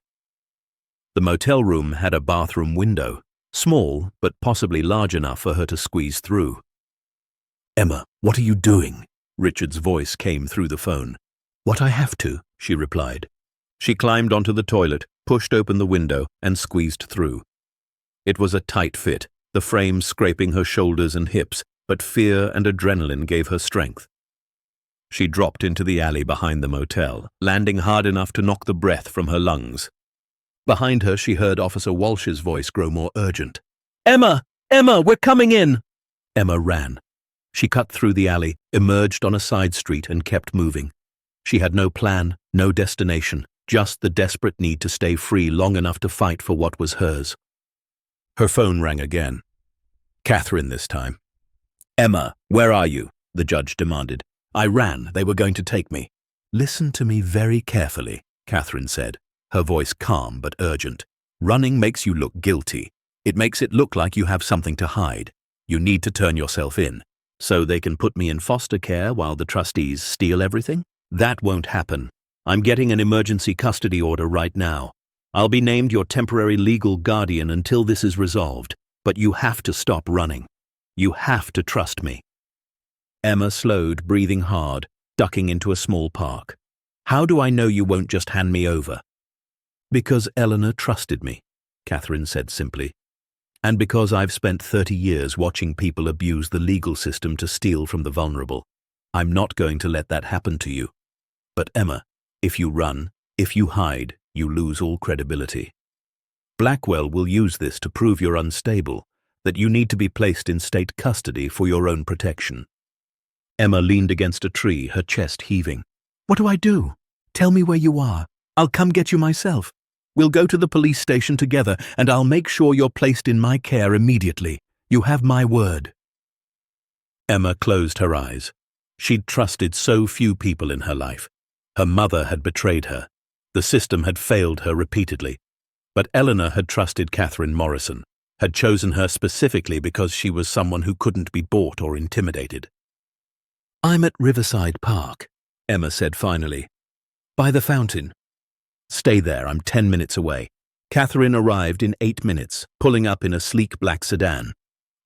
The motel room had a bathroom window, small but possibly large enough for her to squeeze through. "Emma, what are you doing?" Richard's voice came through the phone. "What I have to," she replied. She climbed onto the toilet, pushed open the window, and squeezed through. It was a tight fit, the frame scraping her shoulders and hips, but fear and adrenaline gave her strength. She dropped into the alley behind the motel, landing hard enough to knock the breath from her lungs. Behind her, she heard Officer Walsh's voice grow more urgent. "Emma! Emma, we're coming in!" Emma ran. She cut through the alley, emerged on a side street, and kept moving. She had no plan, no destination, just the desperate need to stay free long enough to fight for what was hers. Her phone rang again. Catherine this time. "Emma, where are you?" the judge demanded. "I ran. They were going to take me." "Listen to me very carefully," Catherine said, her voice calm but urgent. "Running makes you look guilty. It makes it look like you have something to hide. You need to turn yourself in. So they can put me in foster care while the trustees steal everything? That won't happen. I'm getting an emergency custody order right now. I'll be named your temporary legal guardian until this is resolved, but you have to stop running. You have to trust me." Emma slowed, breathing hard, ducking into a small park. "How do I know you won't just hand me over?" "Because Eleanor trusted me," Catherine said simply. "And because I've spent 30 years watching people abuse the legal system to steal from the vulnerable. I'm not going to let that happen to you. But Emma, if you run, if you hide, you lose all credibility. Blackwell will use this to prove you're unstable, that you need to be placed in state custody for your own protection. Emma leaned against a tree, her chest heaving. "What do I do? Tell me where you are. I'll come get you myself. We'll go to the police station together, and I'll make sure you're placed in my care immediately. You have my word." Emma closed her eyes. She'd trusted so few people in her life. Her mother had betrayed her. The system had failed her repeatedly. But Eleanor had trusted Catherine Morrison, had chosen her specifically because she was someone who couldn't be bought or intimidated. "I'm at Riverside Park," Emma said finally. "By the fountain." "Stay there, I'm 10 minutes away." Catherine arrived in 8 minutes, pulling up in a sleek black sedan.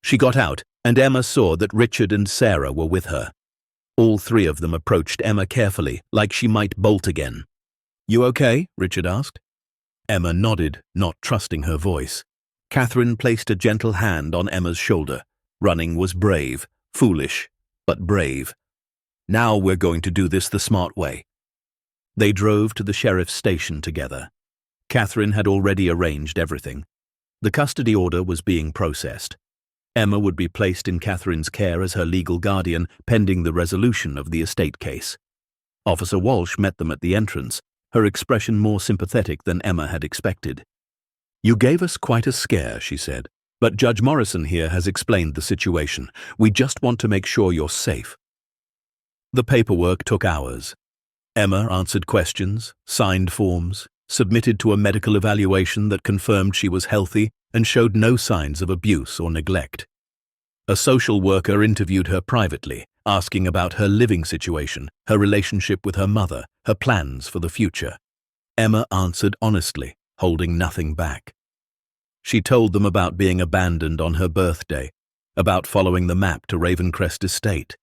She got out, and Emma saw that Richard and Sarah were with her. All three of them approached Emma carefully, like she might bolt again. "You okay?" Richard asked. Emma nodded, not trusting her voice. Catherine placed a gentle hand on Emma's shoulder. Running was brave, foolish, but brave. "Now we're going to do this the smart way." They drove to the sheriff's station together. Catherine had already arranged everything. The custody order was being processed. Emma would be placed in Catherine's care as her legal guardian pending the resolution of the estate case. Officer Walsh met them at the entrance, her expression more sympathetic than Emma had expected. "You gave us quite a scare," she said, "but Judge Morrison here has explained the situation. We just want to make sure you're safe." The paperwork took hours. Emma answered questions, signed forms, submitted to a medical evaluation that confirmed she was healthy and showed no signs of abuse or neglect. A social worker interviewed her privately, asking about her living situation, her relationship with her mother, her plans for the future. Emma answered honestly, holding nothing back. She told them about being abandoned on her birthday, about following the map to Ravencrest Estate,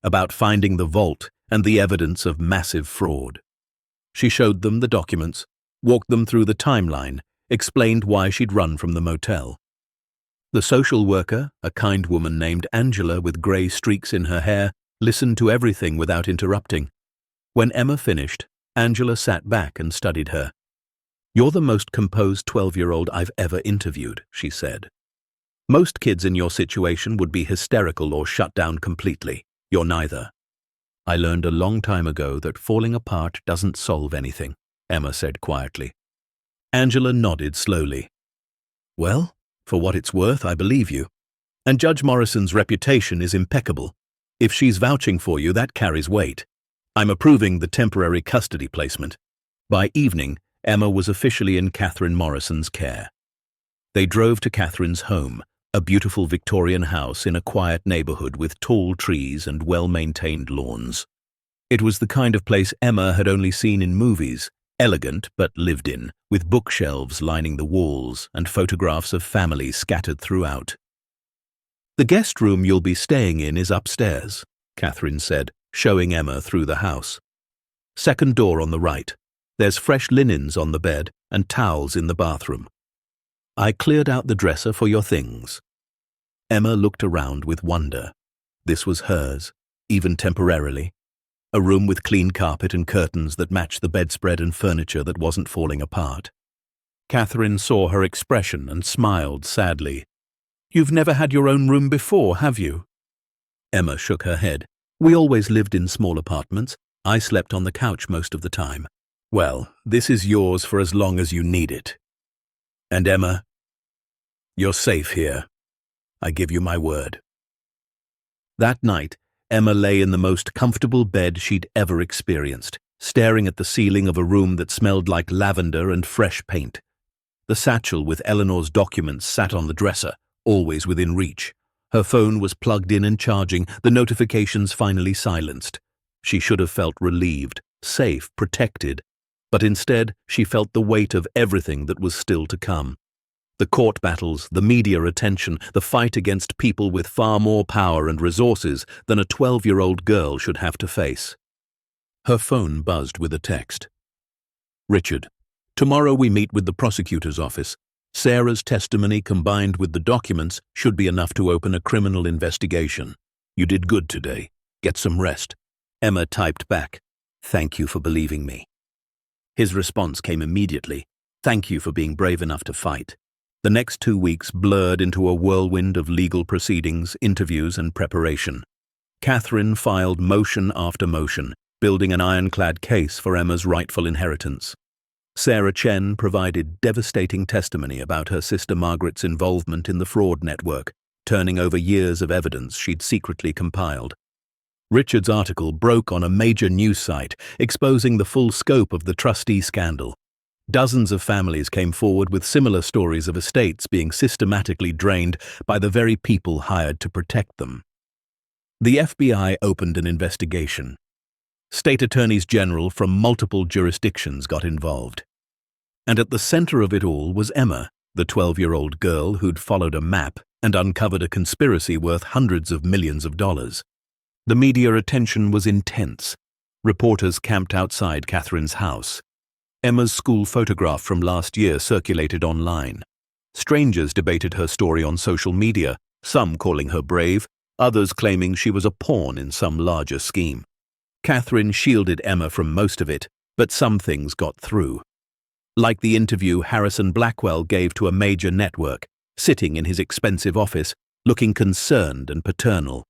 about finding the vault and the evidence of massive fraud. She showed them the documents, walked them through the timeline, explained why she'd run from the motel. The social worker, a kind woman named Angela with grey streaks in her hair, listened to everything without interrupting. When Emma finished, Angela sat back and studied her. "You're the most composed 12-year-old I've ever interviewed," she said. "Most kids in your situation would be hysterical or shut down completely. You're neither." "I learned a long time ago that falling apart doesn't solve anything," Emma said quietly. Angela nodded slowly. "Well, for what it's worth, I believe you. And Judge Morrison's reputation is impeccable. If she's vouching for you, that carries weight. I'm approving the temporary custody placement." By evening, Emma was officially in Catherine Morrison's care. They drove to Catherine's home, a beautiful Victorian house in a quiet neighborhood with tall trees and well-maintained lawns. It was the kind of place Emma had only seen in movies, elegant but lived in, with bookshelves lining the walls and photographs of families scattered throughout. "The guest room you'll be staying in is upstairs," Catherine said, showing Emma through the house. "Second door on the right. There's fresh linens on the bed and towels in the bathroom. I cleared out the dresser for your things." Emma looked around with wonder. This was hers, even temporarily. A room with clean carpet and curtains that matched the bedspread and furniture that wasn't falling apart. Catherine saw her expression and smiled sadly. "You've never had your own room before, have you?" Emma shook her head. "We always lived in small apartments. I slept on the couch most of the time." "Well, this is yours for as long as you need it. And Emma, you're safe here. I give you my word." That night, Emma lay in the most comfortable bed she'd ever experienced, staring at the ceiling of a room that smelled like lavender and fresh paint. The satchel with Eleanor's documents sat on the dresser, always within reach. Her phone was plugged in and charging, the notifications finally silenced. She should have felt relieved, safe, protected. But instead, she felt the weight of everything that was still to come. The court battles, the media attention, the fight against people with far more power and resources than a 12-year-old girl should have to face. Her phone buzzed with a text. "Richard, tomorrow we meet with the prosecutor's office. Sarah's testimony combined with the documents should be enough to open a criminal investigation. You did good today. Get some rest." Emma typed back, "Thank you for believing me." His response came immediately. "Thank you for being brave enough to fight." The next 2 weeks blurred into a whirlwind of legal proceedings, interviews, and preparation. Catherine filed motion after motion, building an ironclad case for Emma's rightful inheritance. Sarah Chen provided devastating testimony about her sister Margaret's involvement in the fraud network, turning over years of evidence she'd secretly compiled. Richard's article broke on a major news site, exposing the full scope of the trustee scandal. Dozens of families came forward with similar stories of estates being systematically drained by the very people hired to protect them. The FBI opened an investigation. State attorneys general from multiple jurisdictions got involved. And at the center of it all was Emma, the 12-year-old girl who'd followed a map and uncovered a conspiracy worth hundreds of millions of dollars. The media attention was intense. Reporters camped outside Catherine's house. Emma's school photograph from last year circulated online. Strangers debated her story on social media, some calling her brave, others claiming she was a pawn in some larger scheme. Catherine shielded Emma from most of it, but some things got through. Like the interview Harrison Blackwell gave to a major network, sitting in his expensive office, looking concerned and paternal.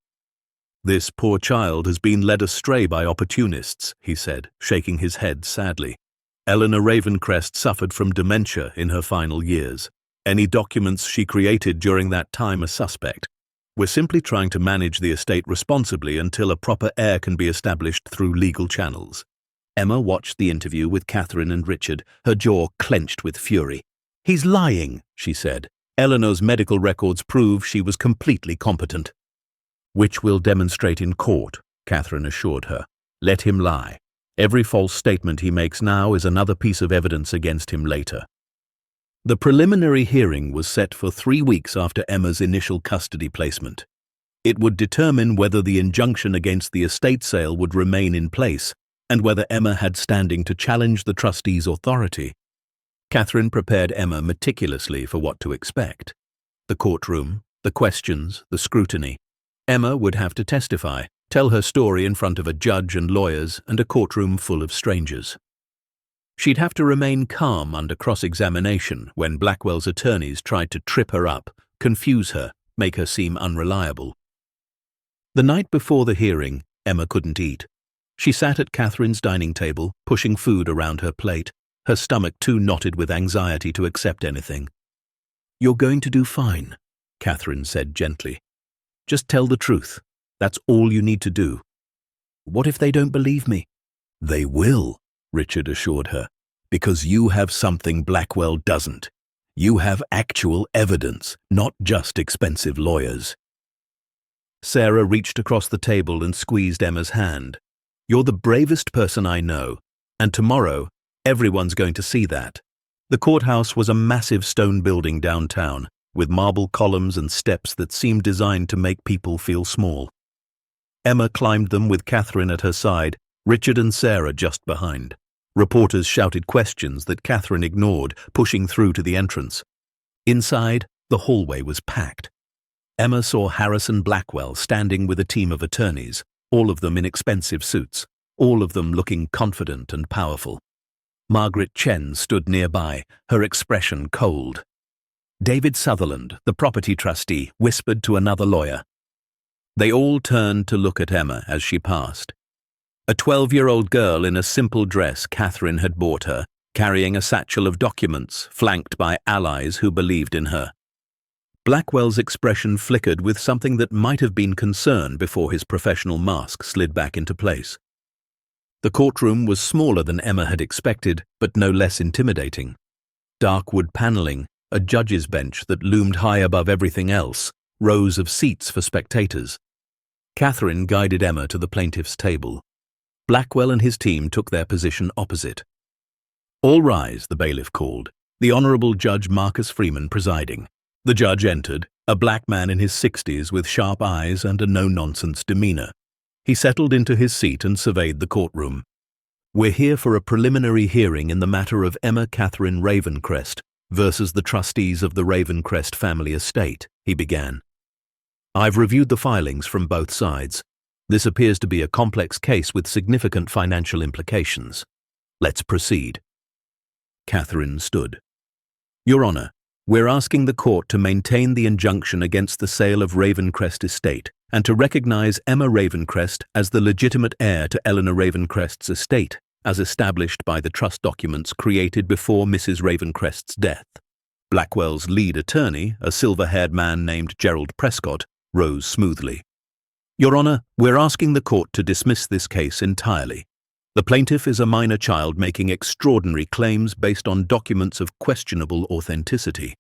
"This poor child has been led astray by opportunists," he said, shaking his head sadly. "Eleanor Ravencrest suffered from dementia in her final years. Any documents she created during that time are suspect. We're simply trying to manage the estate responsibly until a proper heir can be established through legal channels." Emma watched the interview with Catherine and Richard, her jaw clenched with fury. "He's lying," she said. "Eleanor's medical records prove she was completely competent." "Which we'll demonstrate in court," Catherine assured her. "Let him lie. Every false statement he makes now is another piece of evidence against him later." The preliminary hearing was set for 3 weeks after Emma's initial custody placement. It would determine whether the injunction against the estate sale would remain in place and whether Emma had standing to challenge the trustee's authority. Catherine prepared Emma meticulously for what to expect. The courtroom, the questions, the scrutiny. Emma would have to testify, tell her story in front of a judge and lawyers and a courtroom full of strangers. She'd have to remain calm under cross-examination when Blackwell's attorneys tried to trip her up, confuse her, make her seem unreliable. The night before the hearing, Emma couldn't eat. She sat at Catherine's dining table, pushing food around her plate, her stomach too knotted with anxiety to accept anything. "You're going to do fine," Catherine said gently. "Just tell the truth. That's all you need to do." "What if they don't believe me?" "They will," Richard assured her, "because you have something Blackwell doesn't. You have actual evidence, not just expensive lawyers." Sarah reached across the table and squeezed Emma's hand. "You're the bravest person I know, and tomorrow, everyone's going to see that." The courthouse was a massive stone building downtown, with marble columns and steps that seemed designed to make people feel small. Emma climbed them with Catherine at her side, Richard and Sarah just behind. Reporters shouted questions that Catherine ignored, pushing through to the entrance. Inside, the hallway was packed. Emma saw Harrison Blackwell standing with a team of attorneys, all of them in expensive suits, all of them looking confident and powerful. Margaret Chen stood nearby, her expression cold. David Sutherland, the property trustee, whispered to another lawyer. They all turned to look at Emma as she passed. A 12-year-old girl in a simple dress Catherine had bought her, carrying a satchel of documents, flanked by allies who believed in her. Blackwell's expression flickered with something that might have been concern before his professional mask slid back into place. The courtroom was smaller than Emma had expected, but no less intimidating. Dark wood paneling, a judge's bench that loomed high above everything else, rows of seats for spectators. Catherine guided Emma to the plaintiff's table. Blackwell and his team took their position opposite. "All rise," the bailiff called, the Honorable Judge Marcus Freeman presiding. The judge entered, a black man in his 60s with sharp eyes and a no-nonsense demeanor. He settled into his seat and surveyed the courtroom. "We're here for a preliminary hearing in the matter of Emma Catherine Ravencrest versus the trustees of the Ravencrest family estate," he began. "I've reviewed the filings from both sides. This appears to be a complex case with significant financial implications. Let's proceed." Catherine stood. "Your Honor, we're asking the court to maintain the injunction against the sale of Ravencrest estate and to recognize Emma Ravencrest as the legitimate heir to Eleanor Ravencrest's estate, as established by the trust documents created before Mrs. Ravencrest's death. Blackwell's lead attorney, a silver-haired man named Gerald Prescott, rose smoothly. Your Honor, we're asking the court to dismiss this case entirely. The plaintiff is a minor child making extraordinary claims based on documents of questionable authenticity.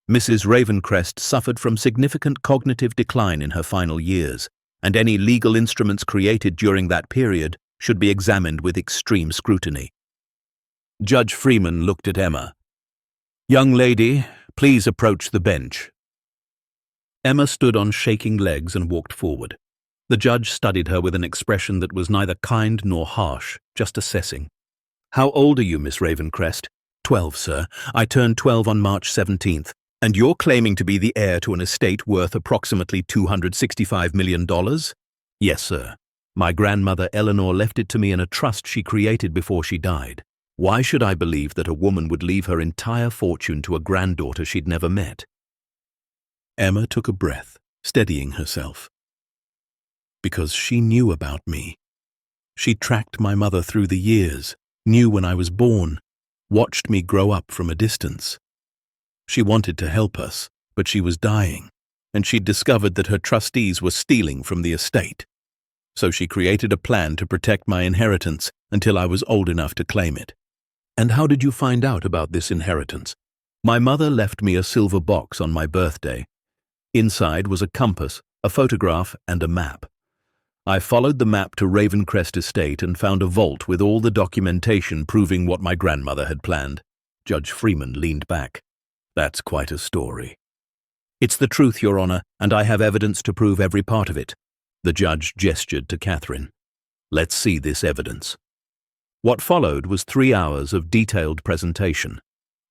Mrs. Ravencrest suffered from significant cognitive decline in her final years, and any legal instruments created during that period should be examined with extreme scrutiny. Judge Freeman looked at Emma. Young lady, please approach the bench. Emma stood on shaking legs and walked forward. The judge studied her with an expression that was neither kind nor harsh, just assessing. How old are you, Miss Ravencrest? 12, sir. I turned 12 on March 17th. And you're claiming to be the heir to an estate worth approximately $265 million? Yes, sir. My grandmother Eleanor left it to me in a trust she created before she died. Why should I believe that a woman would leave her entire fortune to a granddaughter she'd never met? Emma took a breath, steadying herself. Because she knew about me. She tracked my mother through the years, knew when I was born, watched me grow up from a distance. She wanted to help us, but she was dying, and she'd discovered that her trustees were stealing from the estate. So she created a plan to protect my inheritance until I was old enough to claim it. And how did you find out about this inheritance? My mother left me a silver box on my birthday. Inside was a compass, a photograph, and a map. I followed the map to Ravencrest Estate and found a vault with all the documentation proving what my grandmother had planned. Judge Freeman leaned back. That's quite a story. It's the truth, Your Honor, and I have evidence to prove every part of it. The judge gestured to Catherine. Let's see this evidence. What followed was 3 hours of detailed presentation.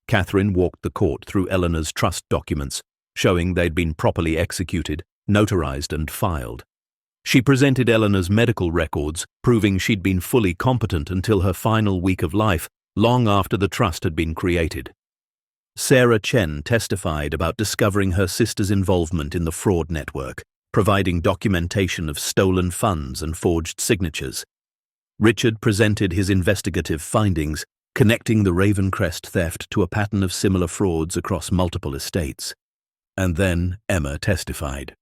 Catherine walked the court through Eleanor's trust documents, showing they'd been properly executed, notarized, and filed. She presented Eleanor's medical records, proving she'd been fully competent until her final week of life, long after the trust had been created. Sarah Chen testified about discovering her sister's involvement in the fraud network, providing documentation of stolen funds and forged signatures. Richard presented his investigative findings, connecting the Ravencrest theft to a pattern of similar frauds across multiple estates. And then Emma testified.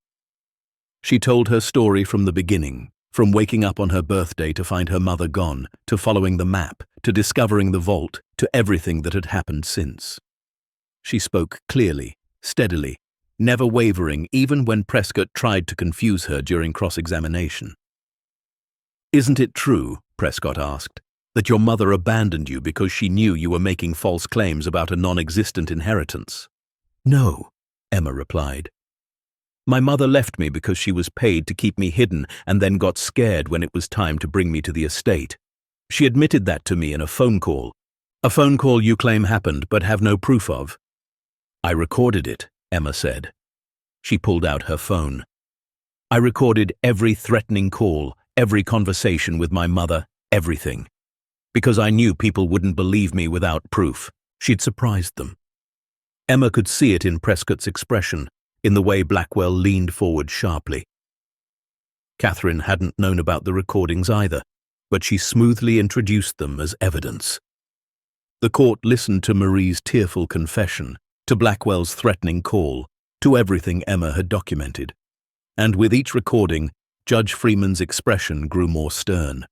She told her story from the beginning, from waking up on her birthday to find her mother gone, to following the map, to discovering the vault, to everything that had happened since. She spoke clearly, steadily, never wavering even when Prescott tried to confuse her during cross-examination. Isn't it true, Prescott asked, that your mother abandoned you because she knew you were making false claims about a non-existent inheritance? No, Emma replied. My mother left me because she was paid to keep me hidden and then got scared when it was time to bring me to the estate. She admitted that to me in a phone call you claim happened but have no proof of. I recorded it, Emma said. She pulled out her phone. I recorded every threatening call, every conversation with my mother, everything. Because I knew people wouldn't believe me without proof. She'd surprised them. Emma could see it in Prescott's expression, in the way Blackwell leaned forward sharply. Catherine hadn't known about the recordings either, but she smoothly introduced them as evidence. The court listened to Marie's tearful confession, to Blackwell's threatening call, to everything Emma had documented. And with each recording, Judge Freeman's expression grew more stern.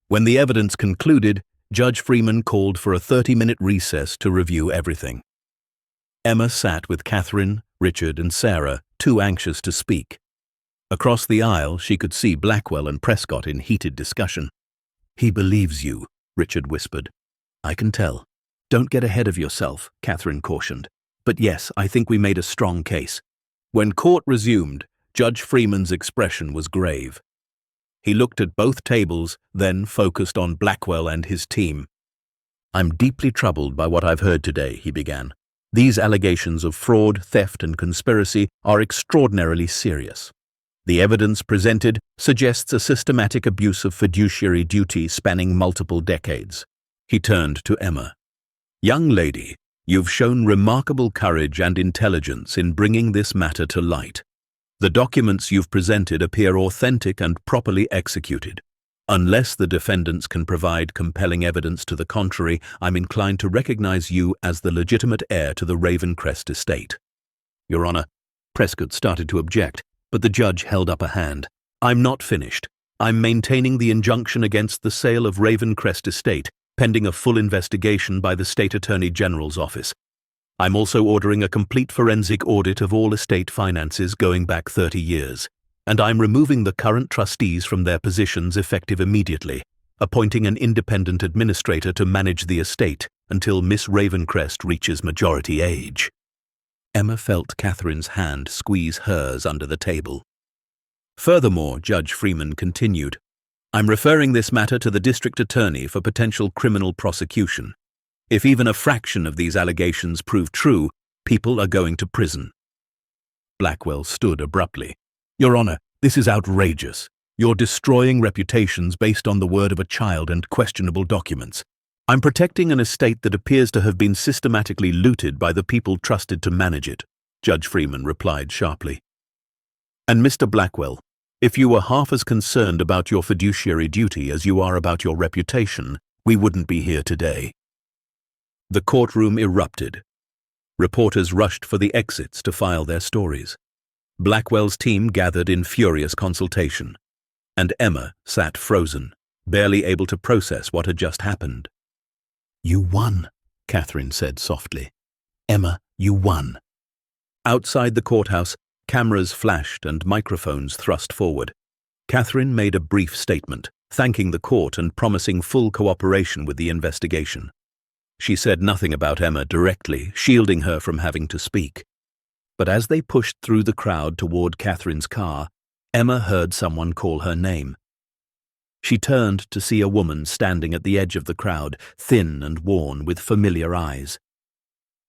When the evidence concluded, Judge Freeman called for a 30-minute recess to review everything. Emma sat with Catherine, Richard, and Sarah, too anxious to speak. Across the aisle, she could see Blackwell and Prescott in heated discussion. He believes you, Richard whispered. I can tell. Don't get ahead of yourself, Catherine cautioned. But yes, I think we made a strong case. When court resumed, Judge Freeman's expression was grave. He looked at both tables, then focused on Blackwell and his team. I'm deeply troubled by what I've heard today, he began. These allegations of fraud, theft, and conspiracy are extraordinarily serious. The evidence presented suggests a systematic abuse of fiduciary duty spanning multiple decades. He turned to Emma. Young lady, you've shown remarkable courage and intelligence in bringing this matter to light. The documents you've presented appear authentic and properly executed. Unless the defendants can provide compelling evidence to the contrary, I'm inclined to recognize you as the legitimate heir to the Ravencrest estate." "Your Honor," Prescott started to object, but the judge held up a hand. "I'm not finished. I'm maintaining the injunction against the sale of Ravencrest estate, pending a full investigation by the State Attorney General's office. I'm also ordering a complete forensic audit of all estate finances going back 30 years. And I'm removing the current trustees from their positions effective immediately, appointing an independent administrator to manage the estate until Miss Ravencrest reaches majority age." Emma felt Catherine's hand squeeze hers under the table. "Furthermore," Judge Freeman continued, "I'm referring this matter to the district attorney for potential criminal prosecution. If even a fraction of these allegations prove true, people are going to prison." Blackwell stood abruptly. "Your Honor, this is outrageous. You're destroying reputations based on the word of a child and questionable documents. I'm protecting an estate that appears to have been systematically looted by the people trusted to manage it," Judge Freeman replied sharply. "And Mr. Blackwell, if you were half as concerned about your fiduciary duty as you are about your reputation, we wouldn't be here today." The courtroom erupted. Reporters rushed for the exits to file their stories. Blackwell's team gathered in furious consultation, and Emma sat frozen, barely able to process what had just happened. "You won," Catherine said softly. "Emma, you won." Outside the courthouse, cameras flashed and microphones thrust forward. Catherine made a brief statement, thanking the court and promising full cooperation with the investigation. She said nothing about Emma directly, shielding her from having to speak. But as they pushed through the crowd toward Catherine's car, Emma heard someone call her name. She turned to see a woman standing at the edge of the crowd, thin and worn, with familiar eyes.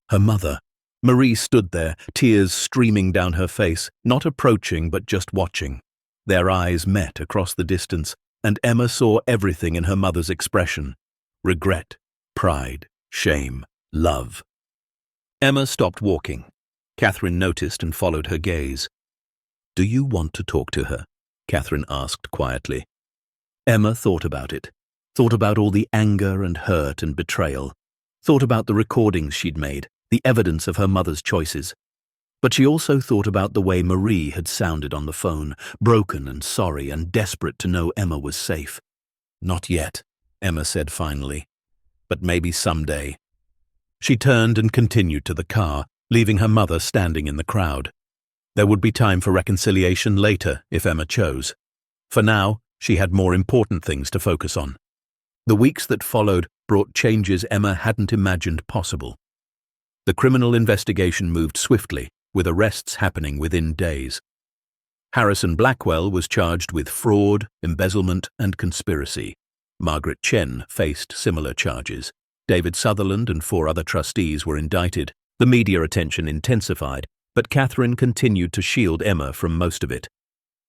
Her mother. Marie stood there, tears streaming down her face, not approaching but just watching. Their eyes met across the distance, and Emma saw everything in her mother's expression: regret, pride, shame, love. Emma stopped walking. Catherine noticed and followed her gaze. "Do you want to talk to her?" Catherine asked quietly. Emma thought about it, thought about all the anger and hurt and betrayal, thought about the recordings she'd made, the evidence of her mother's choices. But she also thought about the way Marie had sounded on the phone, broken and sorry and desperate to know Emma was safe. "Not yet," Emma said finally, "but maybe someday." She turned and continued to the car, leaving her mother standing in the crowd. There would be time for reconciliation later if Emma chose. For now, she had more important things to focus on. The weeks that followed brought changes Emma hadn't imagined possible. The criminal investigation moved swiftly, with arrests happening within days. Harrison Blackwell was charged with fraud, embezzlement, and conspiracy. Margaret Chen faced similar charges. David Sutherland and 4 other trustees were indicted. The media attention intensified, but Catherine continued to shield Emma from most of it.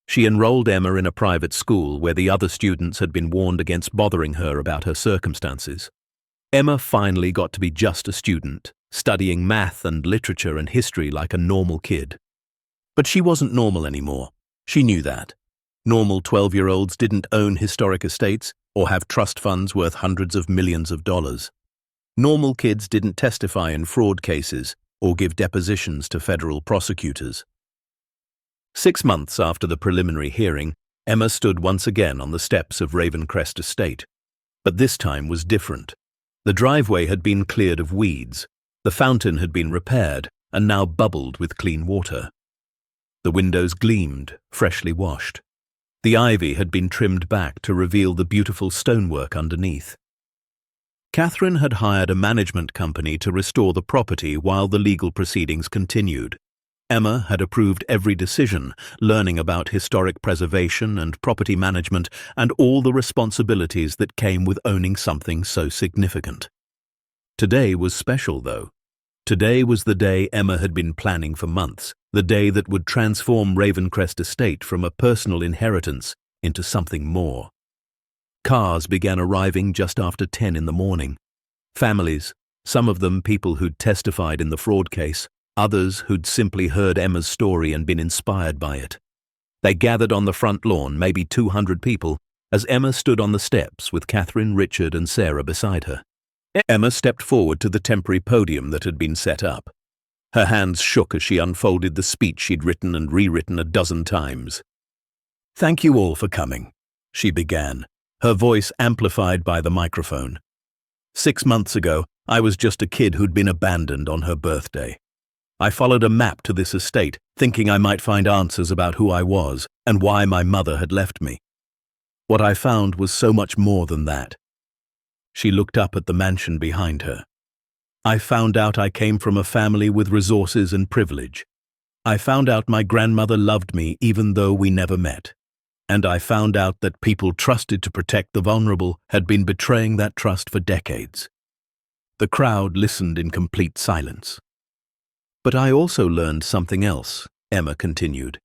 She enrolled Emma in a private school where the other students had been warned against bothering her about her circumstances. Emma finally got to be just a student, studying math and literature and history like a normal kid. But she wasn't normal anymore. She knew that. Normal 12-year-olds didn't own historic estates or have trust funds worth hundreds of millions of dollars. Normal kids didn't testify in fraud cases or give depositions to federal prosecutors. 6 months after the preliminary hearing, Emma stood once again on the steps of Ravencrest Estate. But this time was different. The driveway had been cleared of weeds, the fountain had been repaired and now bubbled with clean water. The windows gleamed, freshly washed. The ivy had been trimmed back to reveal the beautiful stonework underneath. Catherine had hired a management company to restore the property while the legal proceedings continued. Emma had approved every decision, learning about historic preservation and property management and all the responsibilities that came with owning something so significant. Today was special, though. Today was the day Emma had been planning for months, the day that would transform Ravencrest Estate from a personal inheritance into something more. Cars began arriving just after 10 in the morning. Families, some of them people who'd testified in the fraud case, Others who'd simply heard Emma's story and been inspired by it. They gathered on the front lawn, maybe 200 people, as Emma stood on the steps with Catherine, Richard and Sarah beside her. Emma stepped forward to the temporary podium that had been set up. Her hands shook as she unfolded the speech she'd written and rewritten a dozen times. "Thank you all for coming," she began, her voice amplified by the microphone. 6 months ago, I was just a kid who'd been abandoned on her birthday. I followed a map to this estate, thinking I might find answers about who I was and why my mother had left me. What I found was so much more than that. She looked up at the mansion behind her. I found out I came from a family with resources and privilege. I found out my grandmother loved me even though we never met. And I found out that people trusted to protect the vulnerable had been betraying that trust for decades. The crowd listened in complete silence. But I also learned something else, Emma continued.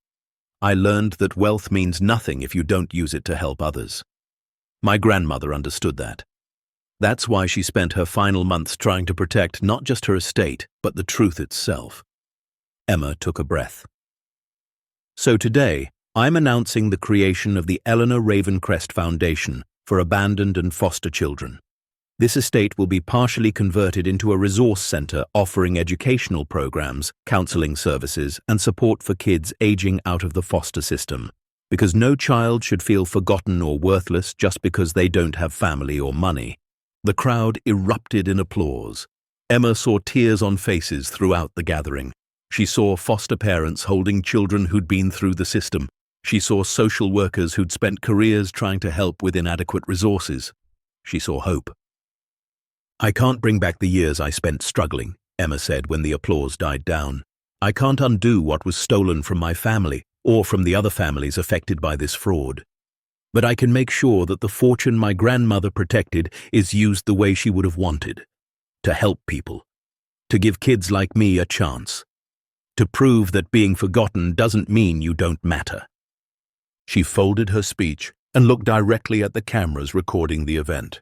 I learned that wealth means nothing if you don't use it to help others. My grandmother understood that. That's why she spent her final months trying to protect not just her estate, but the truth itself. Emma took a breath. So today, I'm announcing the creation of the Eleanor Ravencrest Foundation for Abandoned and Foster Children. This estate will be partially converted into a resource center offering educational programs, counseling services, and support for kids aging out of the foster system, because no child should feel forgotten or worthless just because they don't have family or money. The crowd erupted in applause. Emma saw tears on faces throughout the gathering. She saw foster parents holding children who'd been through the system. She saw social workers who'd spent careers trying to help with inadequate resources. She saw hope. I can't bring back the years I spent struggling, Emma said when the applause died down. I can't undo what was stolen from my family or from the other families affected by this fraud. But I can make sure that the fortune my grandmother protected is used the way she would have wanted. To help people. To give kids like me a chance. To prove that being forgotten doesn't mean you don't matter. She folded her speech and looked directly at the cameras recording the event.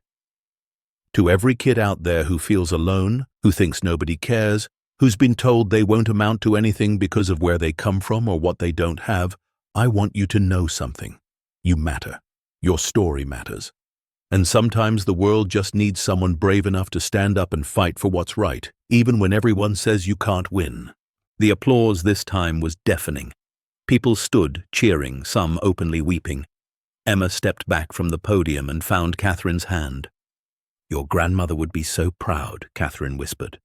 To every kid out there who feels alone, who thinks nobody cares, who's been told they won't amount to anything because of where they come from or what they don't have, I want you to know something. You matter. Your story matters. And sometimes the world just needs someone brave enough to stand up and fight for what's right, even when everyone says you can't win. The applause this time was deafening. People stood, cheering, some openly weeping. Emma stepped back from the podium and found Catherine's hand. Your grandmother would be so proud, Catherine whispered.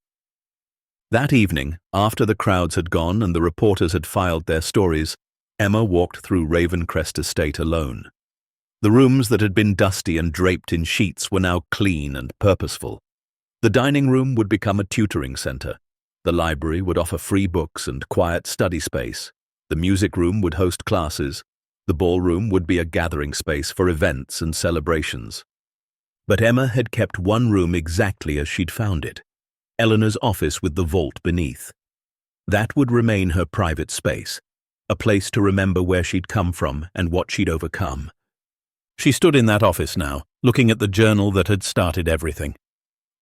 That evening, after the crowds had gone and the reporters had filed their stories, Emma walked through Ravencrest Estate alone. The rooms that had been dusty and draped in sheets were now clean and purposeful. The dining room would become a tutoring center. The library would offer free books and quiet study space. The music room would host classes. The ballroom would be a gathering space for events and celebrations. But Emma had kept one room exactly as she'd found it, Eleanor's office with the vault beneath. That would remain her private space, a place to remember where she'd come from and what she'd overcome. She stood in that office now, looking at the journal that had started everything.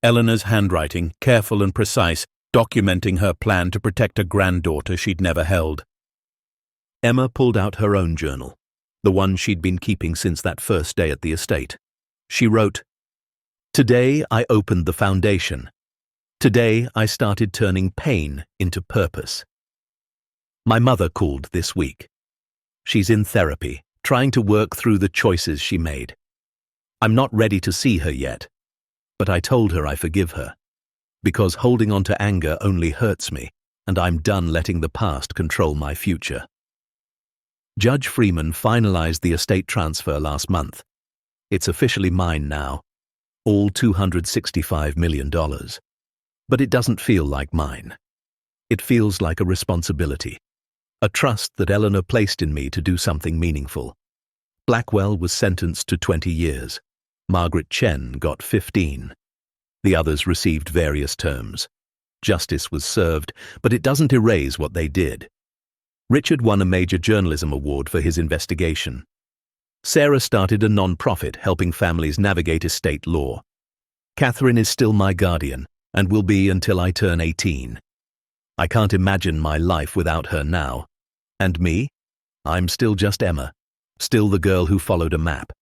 Eleanor's handwriting, careful and precise, documenting her plan to protect a granddaughter she'd never held. Emma pulled out her own journal, the one she'd been keeping since that first day at the estate. She wrote, "Today I opened the foundation. Today I started turning pain into purpose. My mother called this week. She's in therapy, trying to work through the choices she made. I'm not ready to see her yet, but I told her I forgive her, because holding on to anger only hurts me, and I'm done letting the past control my future." Judge Freeman finalized the estate transfer last month. It's officially mine now, all $265 million. But it doesn't feel like mine. It feels like a responsibility. A trust that Eleanor placed in me to do something meaningful. Blackwell was sentenced to 20 years. Margaret Chen got 15. The others received various terms. Justice was served, but it doesn't erase what they did. Richard won a major journalism award for his investigation. Sarah started a non-profit helping families navigate estate law. Catherine is still my guardian and will be until I turn 18. I can't imagine my life without her now. And me? I'm still just Emma, still the girl who followed a map.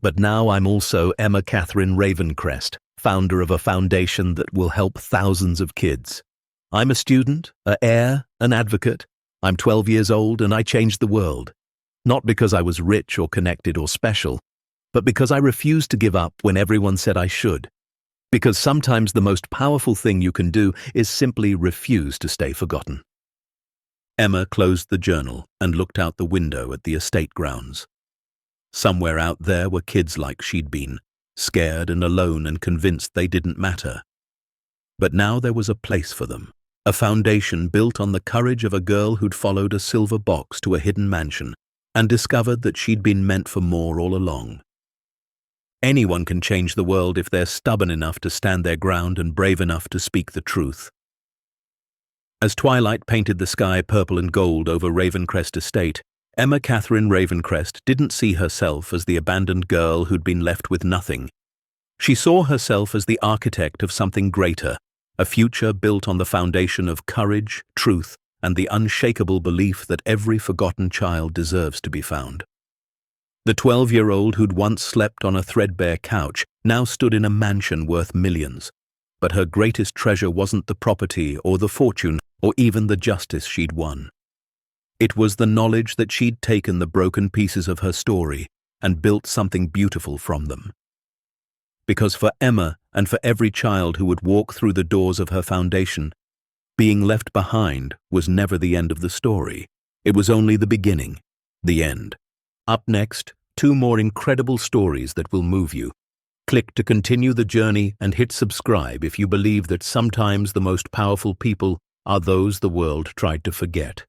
But now I'm also Emma Catherine Ravencrest, founder of a foundation that will help thousands of kids. I'm a student, an heir, an advocate. I'm 12 years old and I changed the world. Not because I was rich or connected or special, but because I refused to give up when everyone said I should. Because sometimes the most powerful thing you can do is simply refuse to stay forgotten. Emma closed the journal and looked out the window at the estate grounds. Somewhere out there were kids like she'd been, scared and alone and convinced they didn't matter. But now there was a place for them, a foundation built on the courage of a girl who'd followed a silver box to a hidden mansion and discovered that she'd been meant for more all along. Anyone can change the world if they're stubborn enough to stand their ground and brave enough to speak the truth. As twilight painted the sky purple and gold over Ravencrest Estate, Emma Catherine Ravencrest didn't see herself as the abandoned girl who'd been left with nothing. She saw herself as the architect of something greater, a future built on the foundation of courage, truth, and the unshakable belief that every forgotten child deserves to be found. The 12-year-old who'd once slept on a threadbare couch now stood in a mansion worth millions. But her greatest treasure wasn't the property or the fortune or even the justice she'd won. It was the knowledge that she'd taken the broken pieces of her story and built something beautiful from them. Because for Emma and for every child who would walk through the doors of her foundation, being left behind was never the end of the story. It was only the beginning, the end. Up next, 2 more incredible stories that will move you. Click to continue the journey and hit subscribe if you believe that sometimes the most powerful people are those the world tried to forget.